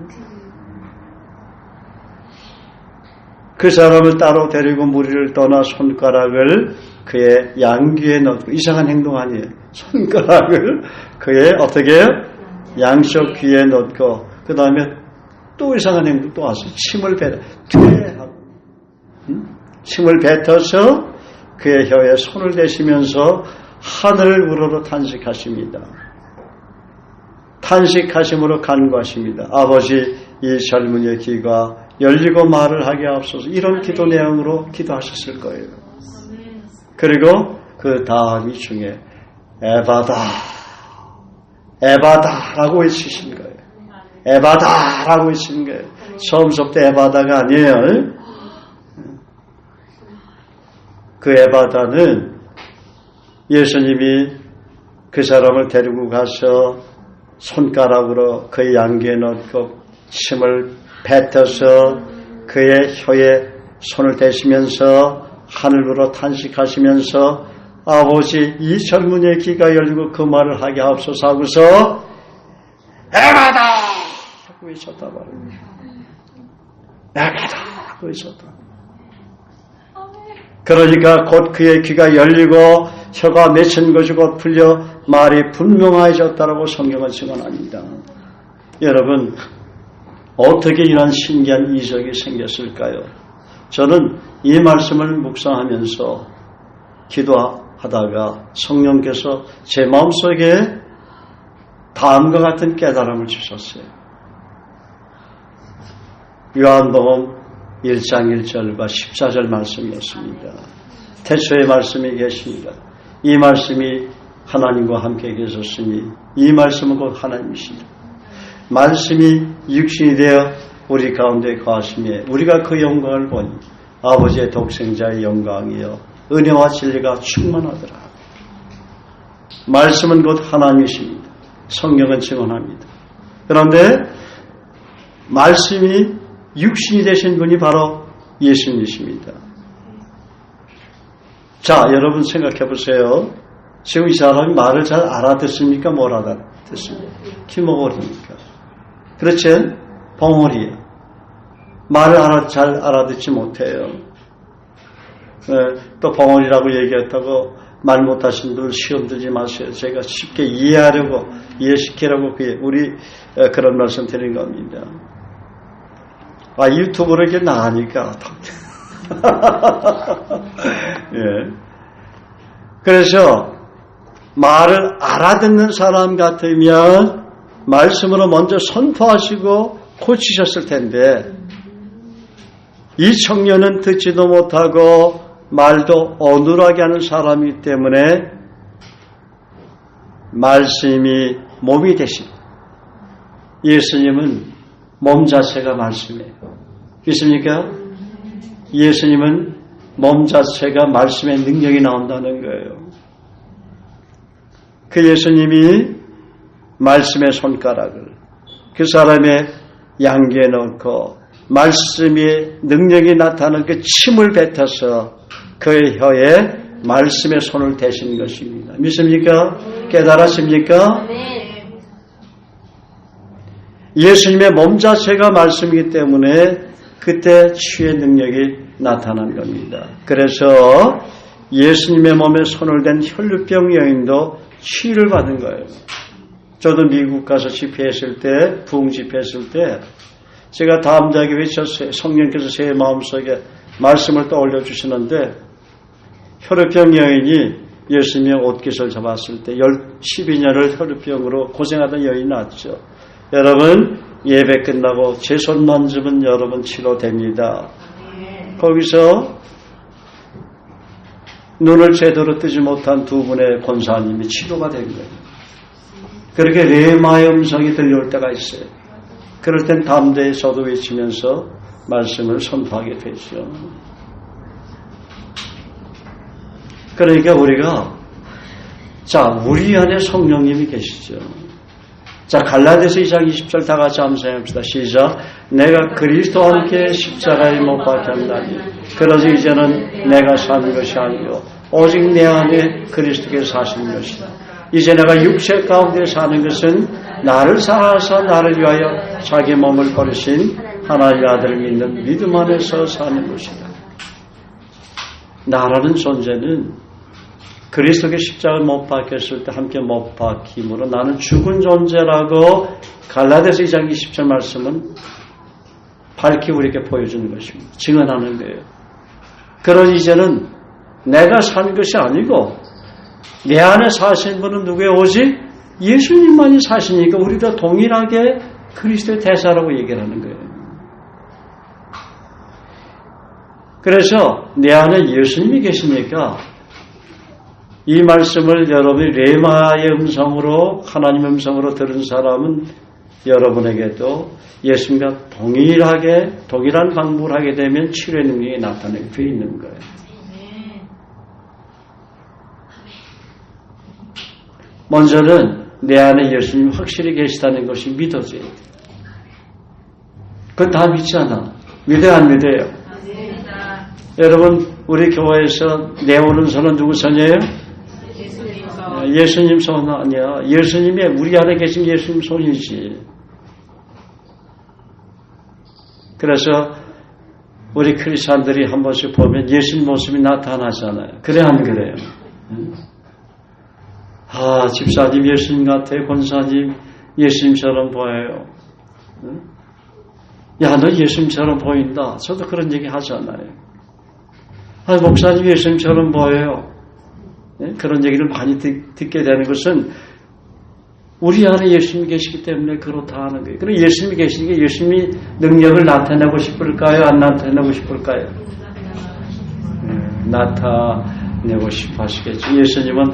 그 사람을 따로 데리고 무리를 떠나 손가락을 그의 양귀에 넣고, 이상한 행동 아니에요. 손가락을 그의 어떻게 해요? 양쪽 귀에 넣고, 그 다음에 또 이상한 행동 또 와서 침을 퇴하고, 침을 뱉어서 그의 혀에 손을 대시면서 하늘을 우러러 탄식하십니다. 탄식하심으로 간구하십니다. 아버지, 이 젊은이의 귀가 열리고 말을 하게 하옵소서. 이런 기도 내용으로 기도하셨을 거예요. 그리고 그 다음 중에 에바다, 에바다라고 외치신 거예요. 에바다라고 외치신 거예요. 처음부터 에바다가 아니에요. 그 에바다는 예수님이 그 사람을 데리고 가서 손가락으로 그의 양귀에 넣고 침을 뱉어서 그의 혀에 손을 대시면서 하늘으로 탄식하시면서 아버지, 이 젊은이의 귀가 열리고 그 말을 하게 하옵소서 하고서 에바다! 하고 외쳤다 말입니다. 에바다! 하고 외쳤다. 그러니까 곧 그의 귀가 열리고 혀가 맺힌 것이 곧 풀려 말이 분명해졌다라고 성경은 증언합니다. 여러분, 어떻게 이런 신기한 이적이 생겼을까요? 저는 이 말씀을 묵상하면서 기도하다가 성령께서 제 마음속에 다음과 같은 깨달음을 주셨어요. 요한복음 1장 1절과 14절 말씀이었습니다. 태초의 말씀이 계십니다. 이 말씀이 하나님과 함께 계셨으니 이 말씀은 곧 하나님이십니다. 말씀이 육신이 되어 우리 가운데 거하시며 우리가 그 영광을 보니 아버지의 독생자의 영광이여 은혜와 진리가 충만하더라. 말씀은 곧 하나님이십니다. 성경은 증언합니다. 그런데 말씀이 육신이 되신 분이 바로 예수님이십니다. 자, 여러분 생각해 보세요. 지금 이 사람이 말을 잘 알아듣습니까? 못 알아듣습니까? 귀머거리니까. 그렇지? 벙어리예요. 말을 잘 알아듣지 못해요. 또 벙어리라고 얘기했다고 말 못하신 분들 시험 들지 마세요. 제가 쉽게 이해하려고, 이해시키려고 우리 그런 말씀 드린 겁니다. 유튜브로 이렇게 나가니까. 예. 그래서 말을 알아듣는 사람 같으면 말씀으로 먼저 선포하시고 고치셨을 텐데 이 청년은 듣지도 못하고 말도 어눌하게 하는 사람이기 때문에 말씀이 몸이 되신 예수님은 몸 자체가 말씀이에요. 있습니까? 예수님은 몸 자체가 말씀의 능력이 나온다는 거예요. 그 예수님이 말씀의 손가락을 그 사람의 양귀에 넣고 말씀의 능력이 나타나는 그 침을 뱉어서 그의 혀에 말씀의 손을 대신 것입니다. 믿습니까? 깨달았습니까? 예수님의 몸 자체가 말씀이기 때문에 그때 치유의 능력이 나타난 겁니다. 그래서 예수님의 몸에 손을 댄 혈루병 여인도 치유를 받은 거예요. 저도 미국 가서 집회했을 때, 부흥 집회했을 때 제가 담대하게 외쳤어요. 성령께서 제 마음속에 말씀을 떠올려 주시는데 혈루병 여인이 예수님의 옷깃을 잡았을 때 12년을 혈루병으로 고생하던 여인이 나왔죠. 여러분 예배 끝나고 제 손 만지면 여러분 치료됩니다. 거기서 눈을 제대로 뜨지 못한 두 분의 권사님이 치료가 된 거예요. 그렇게 레마의 음성이 들려올 때가 있어요. 그럴 땐 담대히 저도 외치면서 말씀을 선포하게 되죠. 그러니까 우리가 우리 안에 성령님이 계시죠. 갈라디아서 2장 20절 다 같이 한번 생각합시다. 시작. 내가 그리스도와 함께 십자가에 못 박혔나니 그러지 이제는 내가 사는 것이 아니요 오직 내 안에 그리스도께서 사시는 것이다. 이제 내가 육체 가운데 사는 것은 나를 사랑하사 나를 위하여 자기 몸을 버리신 하나님의 아들을 믿는 믿음 안에서 사는 것이다. 나라는 존재는 그리스도의 십자가에 못 박혔을 때 함께 못 박힘으로 나는 죽은 존재라고 갈라디아서 2장 20절 말씀은 밝히 우리에게 보여주는 것입니다. 증언하는 거예요. 그러니 이제는 내가 산 것이 아니고 내 안에 사신 분은 누구예요? 오직 예수님만이 사시니까 우리도 동일하게 그리스도의 대사라고 얘기를 하는 거예요. 그래서 내 안에 예수님이 계시니까 이 말씀을 여러분이 레마의 음성으로 하나님의 음성으로 들은 사람은 여러분에게도 예수님과 동일한 방법을 하게 되면 치료의 능력이 나타나게 되어 있는 거예요. 먼저는 내 안에 예수님이 확실히 계시다는 것이 믿어져야 돼요. 그건 다 믿지 않아. 믿어요, 안 믿어요? 여러분 우리 교회에서 내 오른손은 누구 손이에요? 예수님 손 아니야. 예수님이 우리 안에 계신 예수님 손이지. 그래서 우리 크리스찬들이 한 번씩 보면 예수님 모습이 나타나잖아요. 그래 안 그래요? 집사님 예수님 같아요. 권사님 예수님처럼 보여요. 야, 너 예수님처럼 보인다. 저도 그런 얘기 하잖아요. 목사님 예수님처럼 보여요. 그런 얘기를 많이 듣게 되는 것은 우리 안에 예수님이 계시기 때문에 그렇다 하는 거예요. 그럼 예수님이 계시니까 예수님이 능력을 나타내고 싶을까요? 안 나타내고 싶을까요? 나타내고 싶어 하시겠죠. 예수님은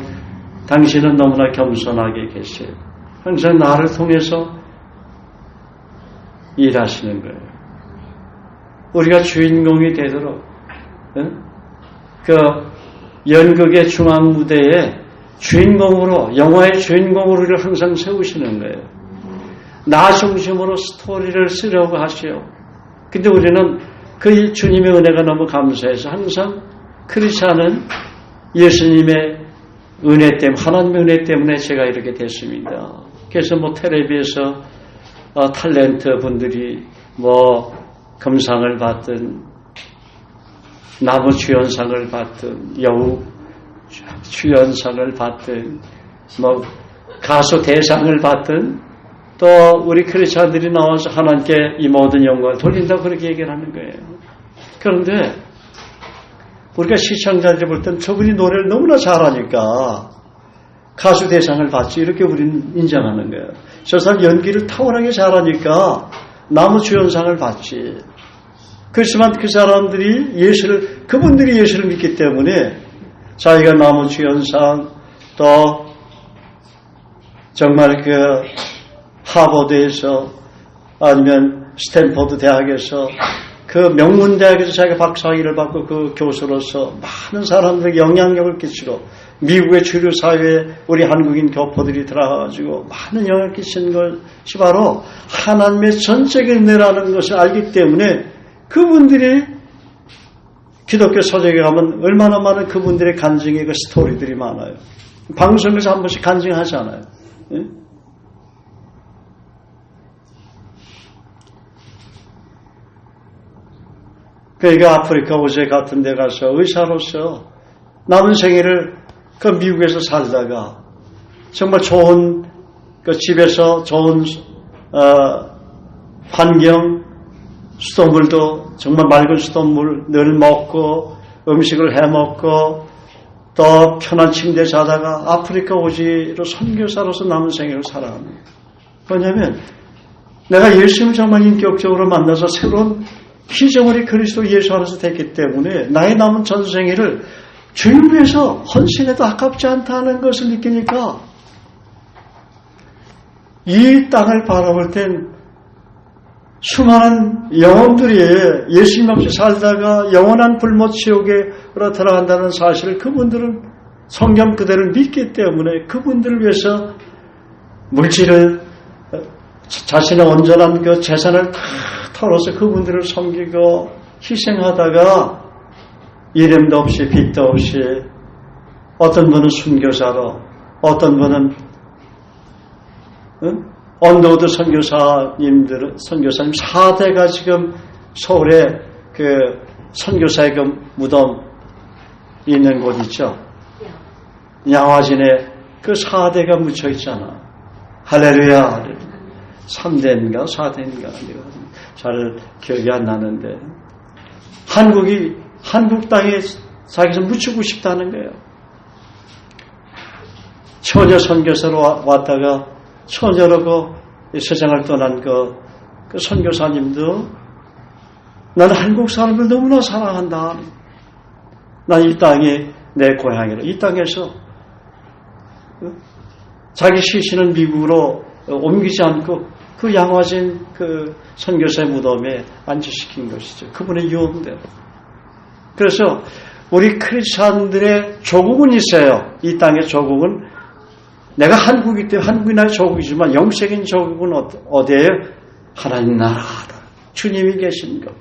당신은 너무나 겸손하게 계세요. 항상 나를 통해서 일하시는 거예요. 우리가 주인공이 되도록 연극의 중앙 무대에 주인공으로, 영화의 주인공으로 우리를 항상 세우시는 거예요. 나 중심으로 스토리를 쓰려고 하시오. 근데 우리는 그 주님의 은혜가 너무 감사해서 항상 크리스찬은 예수님의 은혜 때문에, 하나님의 은혜 때문에 제가 이렇게 됐습니다. 그래서 텔레비에서 탤런트 분들이 금상을 받든 나무 주연상을 받든 여우 주연상을 받든 가수 대상을 받든 또 우리 크리스찬들이 나와서 하나님께 이 모든 영광을 돌린다고 그렇게 얘기를 하는 거예요. 그런데 우리가 시청자들이 볼 땐 저분이 노래를 너무나 잘하니까 가수 대상을 받지 이렇게 우리는 인정하는 거예요. 저 사람 연기를 탁월하게 잘하니까 나무 주연상을 받지. 그렇지만 그 사람들이 그분들이 예수를 믿기 때문에 자기가 나무 주연상 또 정말 하버드에서 아니면 스탠포드 대학에서 그 명문 대학에서 자기가 박사학위를 받고 그 교수로서 많은 사람들에게 영향력을 끼치고 미국의 주류 사회에 우리 한국인 교포들이 들어가가지고 많은 영향을 끼치는 것이 바로 하나님의 전적인 은혜라는 것을 알기 때문에 그분들이 기독교 서적에 가면 얼마나 많은 그분들의 간증의 스토리들이 많아요. 방송에서 한 번씩 간증하잖아요. 예? 그러니까 아프리카 오제 같은 데 가서 의사로서 남은 생애를 그 미국에서 살다가 정말 좋은 그 집에서 좋은 환경, 수돗물도 정말 맑은 수돗물 늘 먹고 음식을 해 먹고 또 편한 침대에 자다가 아프리카 오지로 선교사로서 남은 생애를 살아갑니다. 왜냐하면 내가 예수님을 정말 인격적으로 만나서 새로운 피조물이 그리스도 예수 안에서 됐기 때문에 나의 남은 전생애를 주를 위해서 헌신해도 아깝지 않다는 것을 느끼니까 이 땅을 바라볼 땐 수많은 영혼들이 예수님 없이 살다가 영원한 불못 지옥으로 들어간다는 사실을 그분들은 성경 그대로 믿기 때문에 그분들을 위해서 물질을 자신의 온전한 그 재산을 다 털어서 그분들을 섬기고 희생하다가 이름도 없이 빚도 없이 어떤 분은 순교사로 어떤 분은 언더우드 선교사님 4대가 지금 서울에 그 선교사의 그 무덤 있는 곳 있죠. 양화진에 그 4대가 묻혀 있잖아. 할렐루야. 3대인가 4대인가 잘 기억이 안 나는데 한국 땅에 자기서 묻히고 싶다는 거예요. 처녀 선교사로 왔다가 처녀로 그 세상을 떠난 그 선교사님도 나는 한국 사람을 너무나 사랑한다. 난 이 땅이 내 고향이라. 이 땅에서 자기 시신은 미국으로 옮기지 않고 그 양화진 그 선교사의 무덤에 안치시킨 것이죠. 그분의 유언대로. 그래서 우리 크리스찬들의 조국은 있어요. 이 땅의 조국은 내가 한국이기 때문에 한국이 나의 조국이지만 영적인 조국은 어디예요? 하나님 나라다. 주님이 계신 것.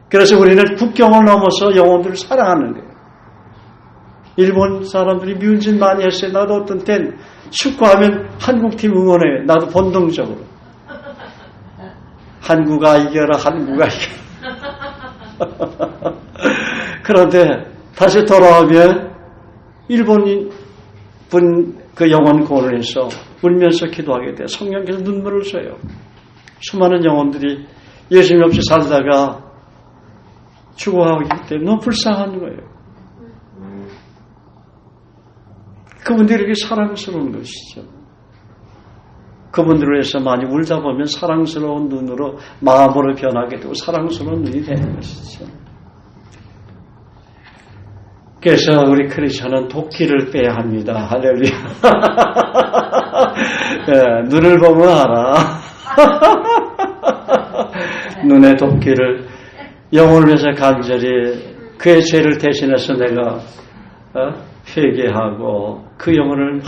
그래서 우리는 국경을 넘어서 영혼들을 사랑하는 거예요. 일본 사람들이 미운 짓 많이 했어요. 나도 어떤 땐 축구하면 한국팀 응원해요. 나도 본능적으로. 한국아 이겨라, 한국아 이겨라. 그런데 다시 돌아오면 일본인 분 그 영혼 구원을 해서 울면서 기도하게 돼. 성령께서 눈물을 쏘요. 수많은 영혼들이 예수님 없이 살다가 죽어가기 때문에 너무 불쌍한 거예요. 그분들이 이렇게 사랑스러운 것이죠. 그분들을 위해서 많이 울다 보면 사랑스러운 눈으로 마음으로 변하게 되고 사랑스러운 눈이 되는 것이죠. 그래서 우리 크리스천은 도끼를 빼야 합니다. 할렐루야. 네, 눈을 보면 알아. 눈의 도끼를 영혼을 위해서 간절히 그의 죄를 대신해서 내가 회개하고 그 영혼을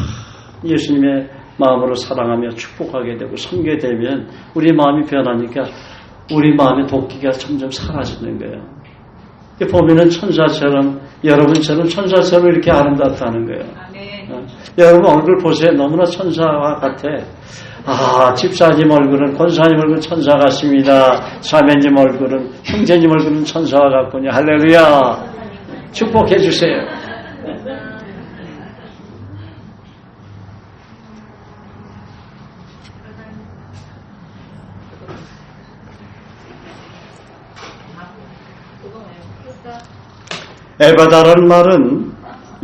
예수님의 마음으로 사랑하며 축복하게 되고 섬기게 되면 우리 마음이 변하니까 우리 마음의 도끼가 점점 사라지는 거예요. 보면은 천사처럼 여러분처럼 천사처럼 이렇게 아름답다는 거예요. 여러분 얼굴 보세요. 너무나 천사와 같아. 아, 집사님 얼굴은 권사님 얼굴은 천사 같습니다. 자매님 얼굴은 형제님 얼굴은 천사와 같군요. 할렐루야. 축복해 주세요. 에바다라는 말은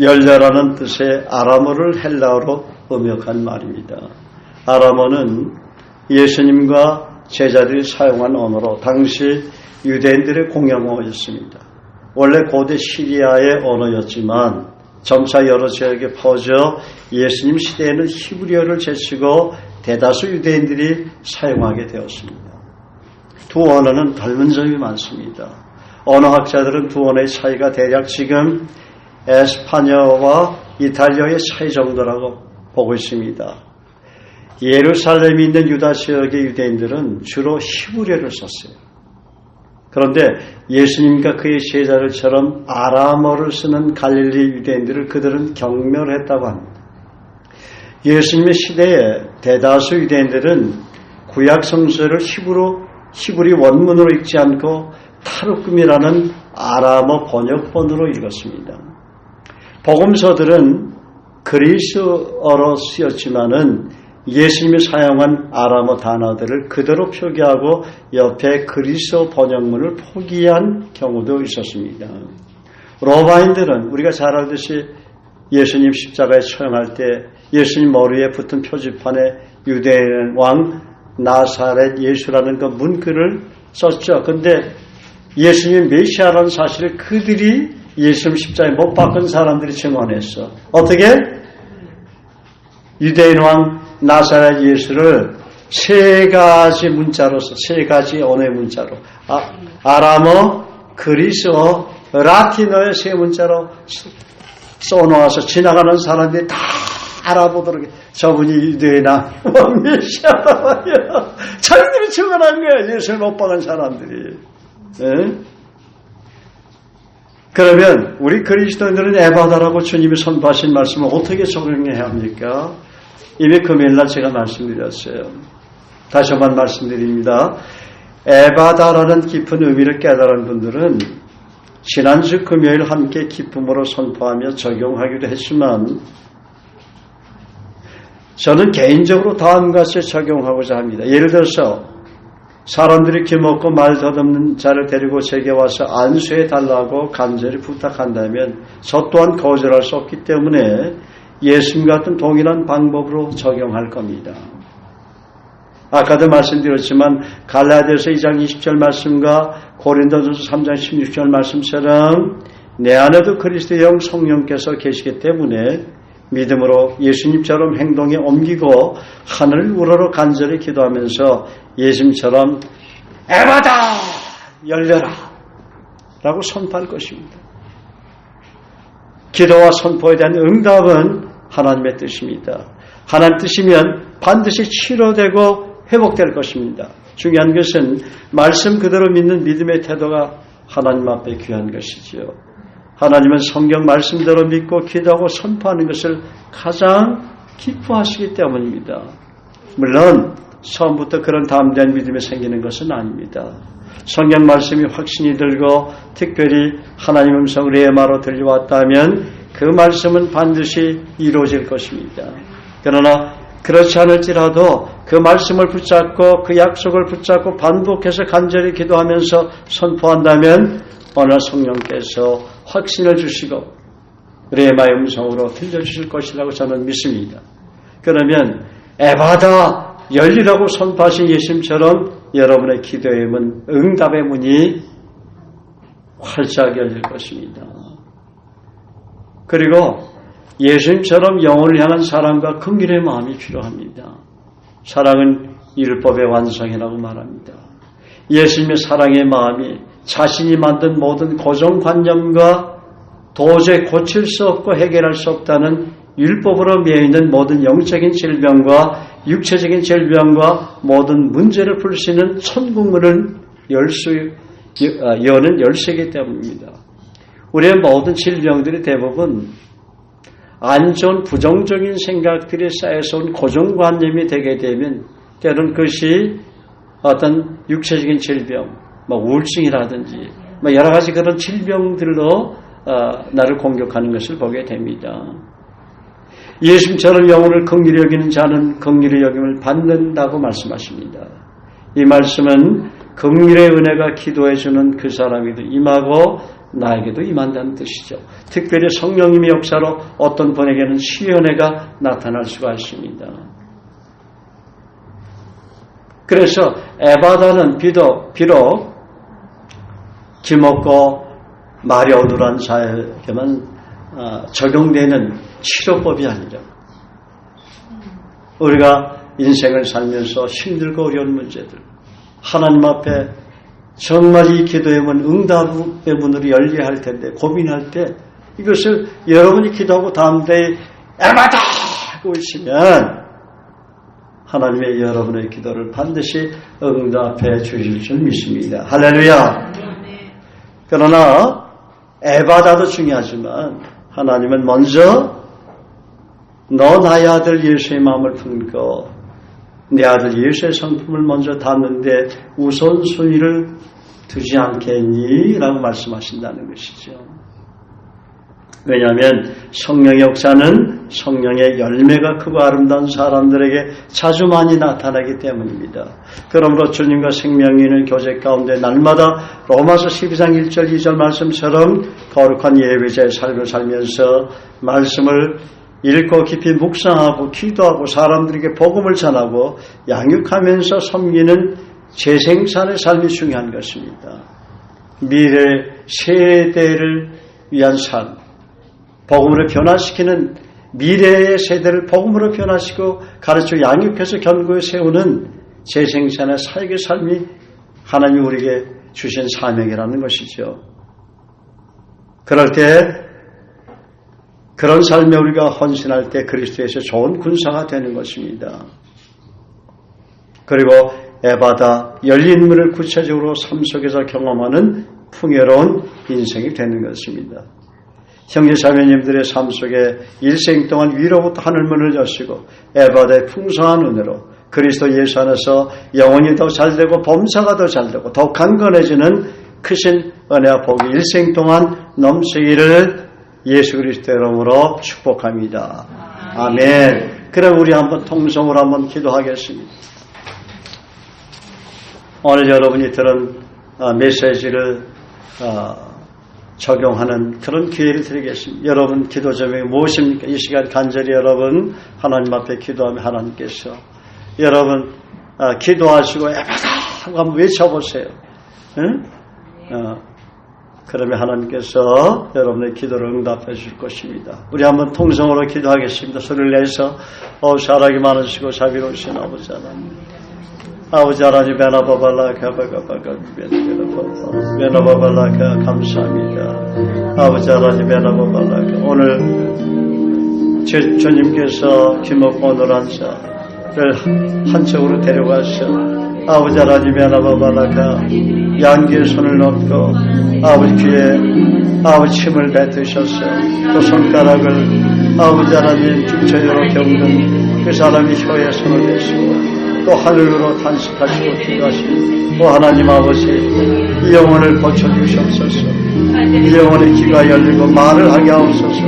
열려라는 뜻의 아람어를 헬라어로 음역한 말입니다. 아람어는 예수님과 제자들이 사용한 언어로 당시 유대인들의 공용어였습니다. 원래 고대 시리아의 언어였지만 점차 여러 지역에 퍼져 예수님 시대에는 히브리어를 제치고 대다수 유대인들이 사용하게 되었습니다. 두 언어는 닮은 점이 많습니다. 언어학자들은 두 언어의 차이가 대략 지금 에스파냐어와 이탈리아의 차이 정도라고 보고 있습니다. 예루살렘에 있는 유다 지역의 유대인들은 주로 히브리어를 썼어요. 그런데 예수님과 그의 제자들처럼 아람어를 쓰는 갈릴리 유대인들을 그들은 경멸했다고 합니다. 예수님의 시대에 대다수 유대인들은 구약 성서를 히브리 원문으로 읽지 않고 타르쿰이라는 아람어 번역본으로 읽었습니다. 복음서들은 그리스어로 쓰였지만은 예수님이 사용한 아람어 단어들을 그대로 표기하고 옆에 그리스어 번역문을 포기한 경우도 있었습니다. 로마인들은 우리가 잘 알듯이 예수님 십자가에 처형할 때 예수님 머리에 붙은 표지판에 유대인 왕 나사렛 예수라는 그 문구를 썼죠. 근데 예수님 메시아라는 사실을 그들이 예수님 십자가에 못 박은 사람들이 증언했어. 어떻게? 유대인 왕 나사렛 예수를 세 가지 문자로서, 세 가지 언어의 문자로, 아람어, 그리스어, 라틴어의 세 문자로 써놓아서 지나가는 사람들이 다 알아보도록 저분이 유대인 왕 메시아다 말이야. 자기들이 증언한 거야. 예수를 못 박은 사람들이. 네? 그러면 우리 그리스도인들은 에바다라고 주님이 선포하신 말씀을 어떻게 적용해야 합니까? 이미 금요일날 제가 말씀드렸어요. 다시 한번 말씀드립니다. 에바다라는 깊은 의미를 깨달은 분들은 지난주 금요일 함께 기쁨으로 선포하며 적용하기도 했지만 저는 개인적으로 다음과 같이 적용하고자 합니다. 예를 들어서 사람들이 기먹고 말 더듬는 자를 데리고 제게 와서 안수해 달라고 간절히 부탁한다면 저 또한 거절할 수 없기 때문에 예수님 같은 동일한 방법으로 적용할 겁니다. 아까도 말씀드렸지만 갈라디아서 2장 20절 말씀과 고린도전서 3장 16절 말씀처럼 내 안에도 그리스도의 영 성령께서 계시기 때문에 믿음으로 예수님처럼 행동에 옮기고 하늘을 우러러 간절히 기도하면서 예수님처럼 에바다 열려라 라고 선포할 것입니다. 기도와 선포에 대한 응답은 하나님의 뜻입니다. 하나님 뜻이면 반드시 치료되고 회복될 것입니다. 중요한 것은 말씀 그대로 믿는 믿음의 태도가 하나님 앞에 귀한 것이지요. 하나님은 성경 말씀대로 믿고 기도하고 선포하는 것을 가장 기뻐하시기 때문입니다. 물론 처음부터 그런 담대한 믿음이 생기는 것은 아닙니다. 성경 말씀이 확신이 들고 특별히 하나님 음성 레마로 들려왔다면 그 말씀은 반드시 이루어질 것입니다. 그러나 그렇지 않을지라도 그 말씀을 붙잡고 그 약속을 붙잡고 반복해서 간절히 기도하면서 선포한다면 어느 성령께서 확신을 주시고 레마의 음성으로 들려주실 것이라고 저는 믿습니다. 그러면 에바다 열리라고 선포하신 예수님처럼 여러분의 기도의 문, 응답의 문이 활짝 열릴 것입니다. 그리고 예수님처럼 영혼을 향한 사랑과 긍휼의 마음이 필요합니다. 사랑은 율법의 완성이라고 말합니다. 예수님의 사랑의 마음이 자신이 만든 모든 고정관념과 도저히 고칠 수 없고 해결할 수 없다는 율법으로 매여있는 모든 영적인 질병과 육체적인 질병과 모든 문제를 풀 수 있는 천국문을 여는 열쇠이기 때문입니다. 우리의 모든 질병들이 대부분 안 좋은 부정적인 생각들이 쌓여서 온 고정관념이 되게 되면 때로는 그것이 어떤 육체적인 질병, 우울증이라든지 여러 가지 그런 질병들로 나를 공격하는 것을 보게 됩니다. 예수님처럼 영혼을 긍휼히 여기는 자는 긍휼히 여김을 받는다고 말씀하십니다. 이 말씀은 긍휼의 은혜가 기도해주는 그 사람에게도 임하고 나에게도 임한다는 뜻이죠. 특별히 성령님의 역사로 어떤 분에게는 시연회가 나타날 수가 있습니다. 그래서 에바다는 비록 기먹고 말이 어눌한 자에게만 적용되는 치료법이 아니라 우리가 인생을 살면서 힘들고 어려운 문제들 하나님 앞에 정말 이 기도의 문, 응답의 문으로 열려야 할 텐데 고민할 때 이것을 여러분이 기도하고 담대히 에바다 하고 있으면 하나님의 여러분의 기도를 반드시 응답해 주실 줄 믿습니다. 할렐루야. 그러나 에바다도 중요하지만 하나님은 먼저 너 나의 아들 예수의 마음을 품고 내 아들 예수의 성품을 먼저 담는데 우선순위를 두지 않겠니? 라고 말씀하신다는 것이죠. 왜냐하면 성령의 역사는 성령의 열매가 크고 아름다운 사람들에게 자주 많이 나타나기 때문입니다. 그러므로 주님과 생명이 있는 교제 가운데 날마다 로마서 12장 1절 2절 말씀처럼 거룩한 예배자의 삶을 살면서 말씀을 읽고 깊이 묵상하고 기도하고 사람들에게 복음을 전하고 양육하면서 섬기는 재생산의 삶이 중요한 것입니다. 미래 세대를 위한 삶, 복음으로 변화시키는 미래의 세대를 복음으로 변화시키고 가르쳐 양육해서 견고히 세우는 재생산의 사역의 삶이 하나님이 우리에게 주신 사명이라는 것이죠. 그럴 때 그런 삶에 우리가 헌신할 때 그리스도에서 좋은 군사가 되는 것입니다. 그리고 에바다 열린 문을 구체적으로 삶 속에서 경험하는 풍요로운 인생이 되는 것입니다. 형제자매님들의 삶 속에 일생 동안 위로부터 하늘문을 여시고 에바다의 풍성한 은혜로 그리스도 예수 안에서 영혼이 더 잘되고 범사가 더 잘되고 더 강건해지는 크신 은혜와 복이 일생 동안 넘치기를 예수 그리스도의 이름으로 축복합니다. 아멘. 그럼 우리 한번 통성으로 한번 기도하겠습니다. 오늘 여러분이 들은 메시지를 적용하는 그런 기회를 드리겠습니다. 여러분 기도 제목이 무엇입니까? 이 시간 간절히 여러분 하나님 앞에 기도하면 하나님께서 여러분 기도하시고 에바다 하고 한번 외쳐보세요. 응? 그러면 하나님께서 여러분의 기도를 응답해 주실 것입니다. 우리 한번 통성으로 기도하겠습니다. 소리를 내서 사랑이 많으시고 자비로우신 아버지 하나님, 아버지 하나님 베나바발라카 바가바가 베나바발라카 감사합니다. 아버지 하나님 베나바발라카 오늘 주님께서 김옥고 노란자를 한쪽으로 데려가셔 아버지 하나님 베나바발라카 양귀에 손을 넣고 아버지 귀에 아버지 침을 뱉으셔서 또 손가락을 아버지 하나님 중처녀로 겪는 그 사람이 혀에 손을 대시고 또 하늘로 탄식하시고 기도하시고 또 하나님 아버지 이 영혼을 고쳐주시옵소서. 이 영혼의 귀가 열리고 말을 하게 하옵소서.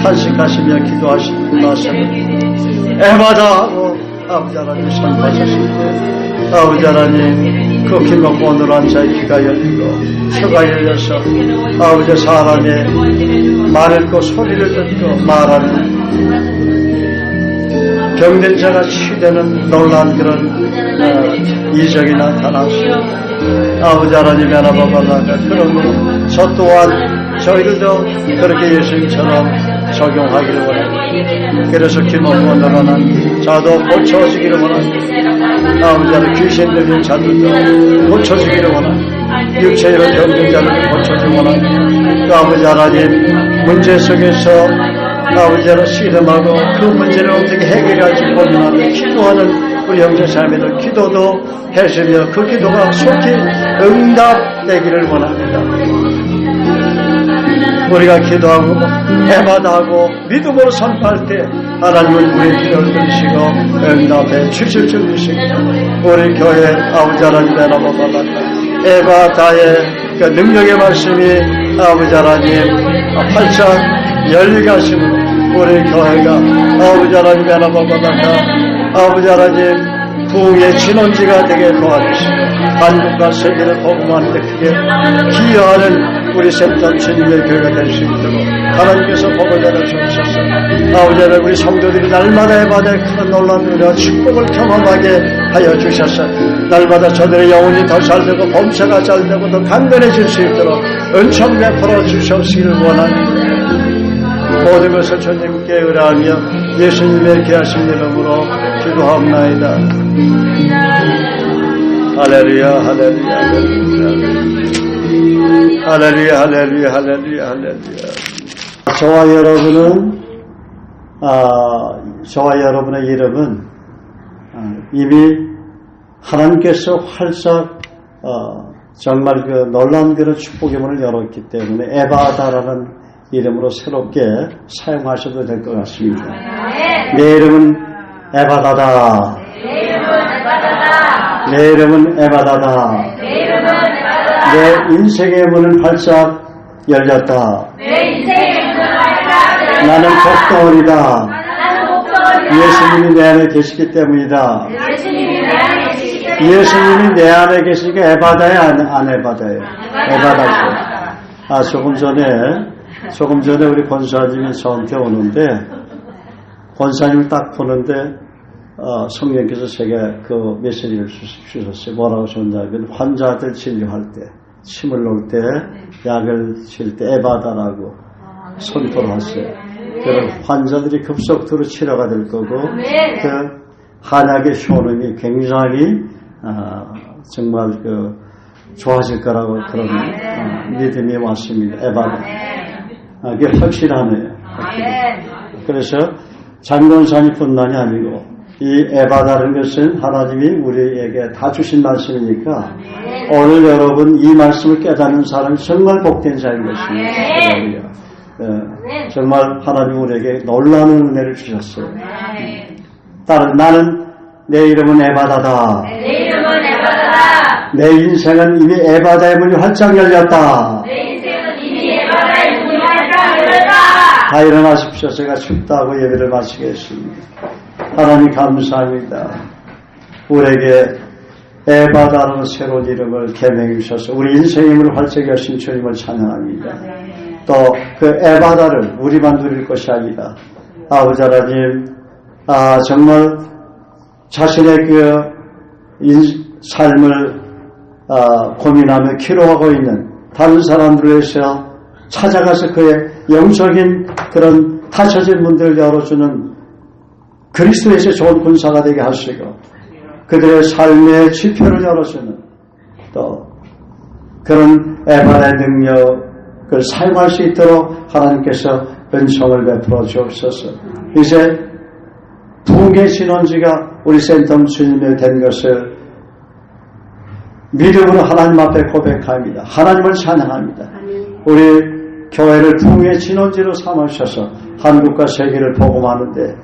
탄식하시며 기도하시면서 에바다 하고 아버지 하나님 선포하셨을 때 아버지 하나님 그 김옥고 노란 자의 귀가 열리고 혀가 열려서 아버지 사람의 말을 듣고 소리를 듣고 말하는 병든 자가 치유되는 놀라운 그런 이적이 나타났습니다. 아버지 하나님 하나바바가 그러므로 저 또한 저희들도 그렇게 예수님처럼 적용하기를 원합니다. 그래서 김옥고 노란한 자도 고쳐지기를 원합니다. 아버지 하나님 귀신 들린 자들도 고쳐지기를 원합니다. 육체로 병든 자들도 고쳐지기를 원합니다. 또 아버지 하나님 문제 속에서 아버지 하나님 씨름하고 그 문제를 어떻게 해결할지 고민하며 기도하는 우리 형제자매들 기도도 해주며 그 기도가 속히 응답되기를 원합니다. 우리가 기도하고 해마다하고 믿음으로 선포할 때 하나님은 우리의 기도를 들으시고 응답해 주실 줄 믿습니다. 우리 교회 아버지 하나님 베나바발라카 에바다의 그 능력의 말씀이 아버지 하나님 활짝 열리게 하심으로 우리 교회가 아버지 하나님 베나바발라카 아버지 하나님 부흥의 진원지가 되게 도와주시고 한국과 세계를 복음하는 데 크게 기여하는 우리 샘탄 주님의 교회가 될 수 있도록 하나님께서 복을 내려주옵소서. 아버지 하나님 우리 성도들이 날마다 에바다의 큰 놀라운 은혜와 축복을 경험하게 하여 주셔서 날마다 저들의 영혼이 더 잘되고 범사가 잘되고 더 강건해질 수 있도록 은총 베풀어 주시옵시기를 원합니다. 모든 것을 주님께 의뢰하며 예수님의 귀하신 이름으로 기도하옵나이다. 할렐루야 할렐루야 할렐루야 할렐루야 할렐루야 할렐루야. 저와 여러분의 이름은 이미 하나님께서 활짝 정말 그 놀라운 그런 축복의 문을 열었기 때문에 에바다라는 이름으로 새롭게 사용하셔도 될 것 같습니다. 내 이름은 에바다다. 내 이름은 에바다다. 내 인생의 문은 활짝 열렸다. 내 인생의 문은 활짝 열렸다. 나는 복덩어리다. 나는 복덩어리다. 예수님이 내 안에 계시기 때문이다. 예수님이 내 안에 계시기 때문이다. 예수님이 내 안에 계시니까 에바다예요, 안 에바다예요? 에바다죠. 조금 전에 우리 권사님이 저한테 오는데, 권사님을 딱 보는데, 성령께서 제게 그 메시지를 주셨어요. 뭐라고 줬냐면, 환자들 진료할 때, 침을 놓을 때, 약을 칠 때, 에바다라고 선포를 하세요. 그런 환자들이 급속도로 치료가 될 거고, 그 한약의 효능이 굉장히, 정말 좋아질 거라고 그런 믿음이 왔습니다. 에바다. 그게 확실하네요. 그래서 장권사님뿐만이 아니고 이 에바다라는 것은 하나님이 우리에게 다 주신 말씀이니까 오늘 여러분 이 말씀을 깨닫는 사람이 정말 복된 자인 것입니다. 정말 하나님 우리에게 놀라운 은혜를 주셨어요. 따라 나는 내 이름은 에바다다. 내 이름은 에바다다. 내 인생은 이미 에바다의 문이 활짝 열렸다. 내 인생은 이미 에바다의 문이 활짝 열렸다. 다 일어나십시오. 제가 춥다고 예배를 마치겠습니다. 하나님 감사합니다. 우리에게 에바다라는 새로운 이름을 계명해 주셔서 우리 인생의 문을 활짝 여신 주님을 찬양합니다. 또 그 에바다를 우리만 누릴 것이 아니라 아버지 하나님 정말 자신의 그 삶을 고민하며 기로하고 있는 다른 사람들을 위해서 찾아가서 그의 영적인 그런 닫혀진 문들을 열어주는 그리스도에서 좋은 군사가 되게 하시고 그들의 삶의 지표를 열어주는 또 그런 에바의 능력을 사용할 수 있도록 하나님께서 은총을 베풀어 주옵소서. 이제 부흥의 진원지가 우리 센텀 주님의 된 것을 믿음으로 하나님 앞에 고백합니다. 하나님을 찬양합니다. 우리 교회를 부흥의 진원지로 삼으셔서 한국과 세계를 복음하는데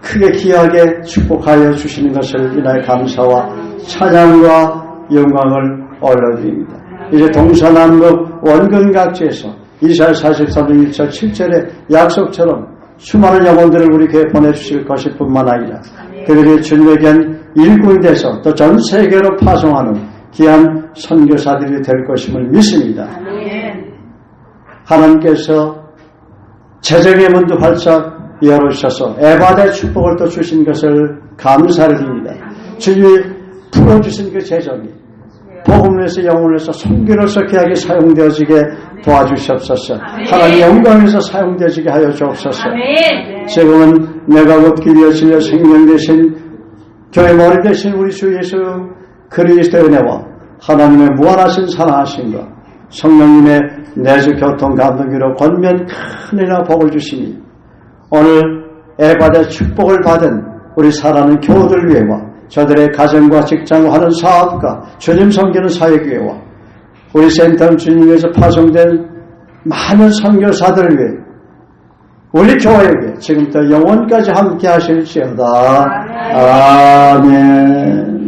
크게 귀하게 축복하여 주시는 것을 인하여 감사와 찬양과 영광을 올려드립니다. 이제 동서남북 원근각지에서 이사야 43장 1절 7절의 약속처럼 수많은 영혼들을 우리 교회에 보내주실 것일 뿐만 아니라 그들이 주님에게 일꾼이 돼서 또 전 세계로 파송하는 귀한 선교사들이 될 것임을 믿습니다. 하나님께서 재정의 문도 활짝 열어주셔서 에바다의 축복을 또 주신 것을 감사를 드립니다. 주님이 풀어주신 그 재정이 복음을 위해서 영혼을 위해서 선교로서 귀하게 사용되어지게 도와주시옵소서. 하나님 영광에서 사용되어지게 하여 주옵소서. 지금은 내가 얻기 위해 진려 생명 되신 교회 머리 되신 우리 주 예수 그리스도의 은혜와 하나님의 무한하신 사랑하심과 성령님의 내주 교통 감동기로 권면 큰 은혜와 복을 주시니 오늘 에바다의 축복을 받은 우리 사랑하는 교우들 위해와 저들의 가정과 직장과 하는 사업과 주님 섬기는 사역위에와 우리 센텀 주님에서 파송된 많은 선교사들을 위해 우리 교회에게 지금부터 영원까지 함께 하실지어다. 아멘.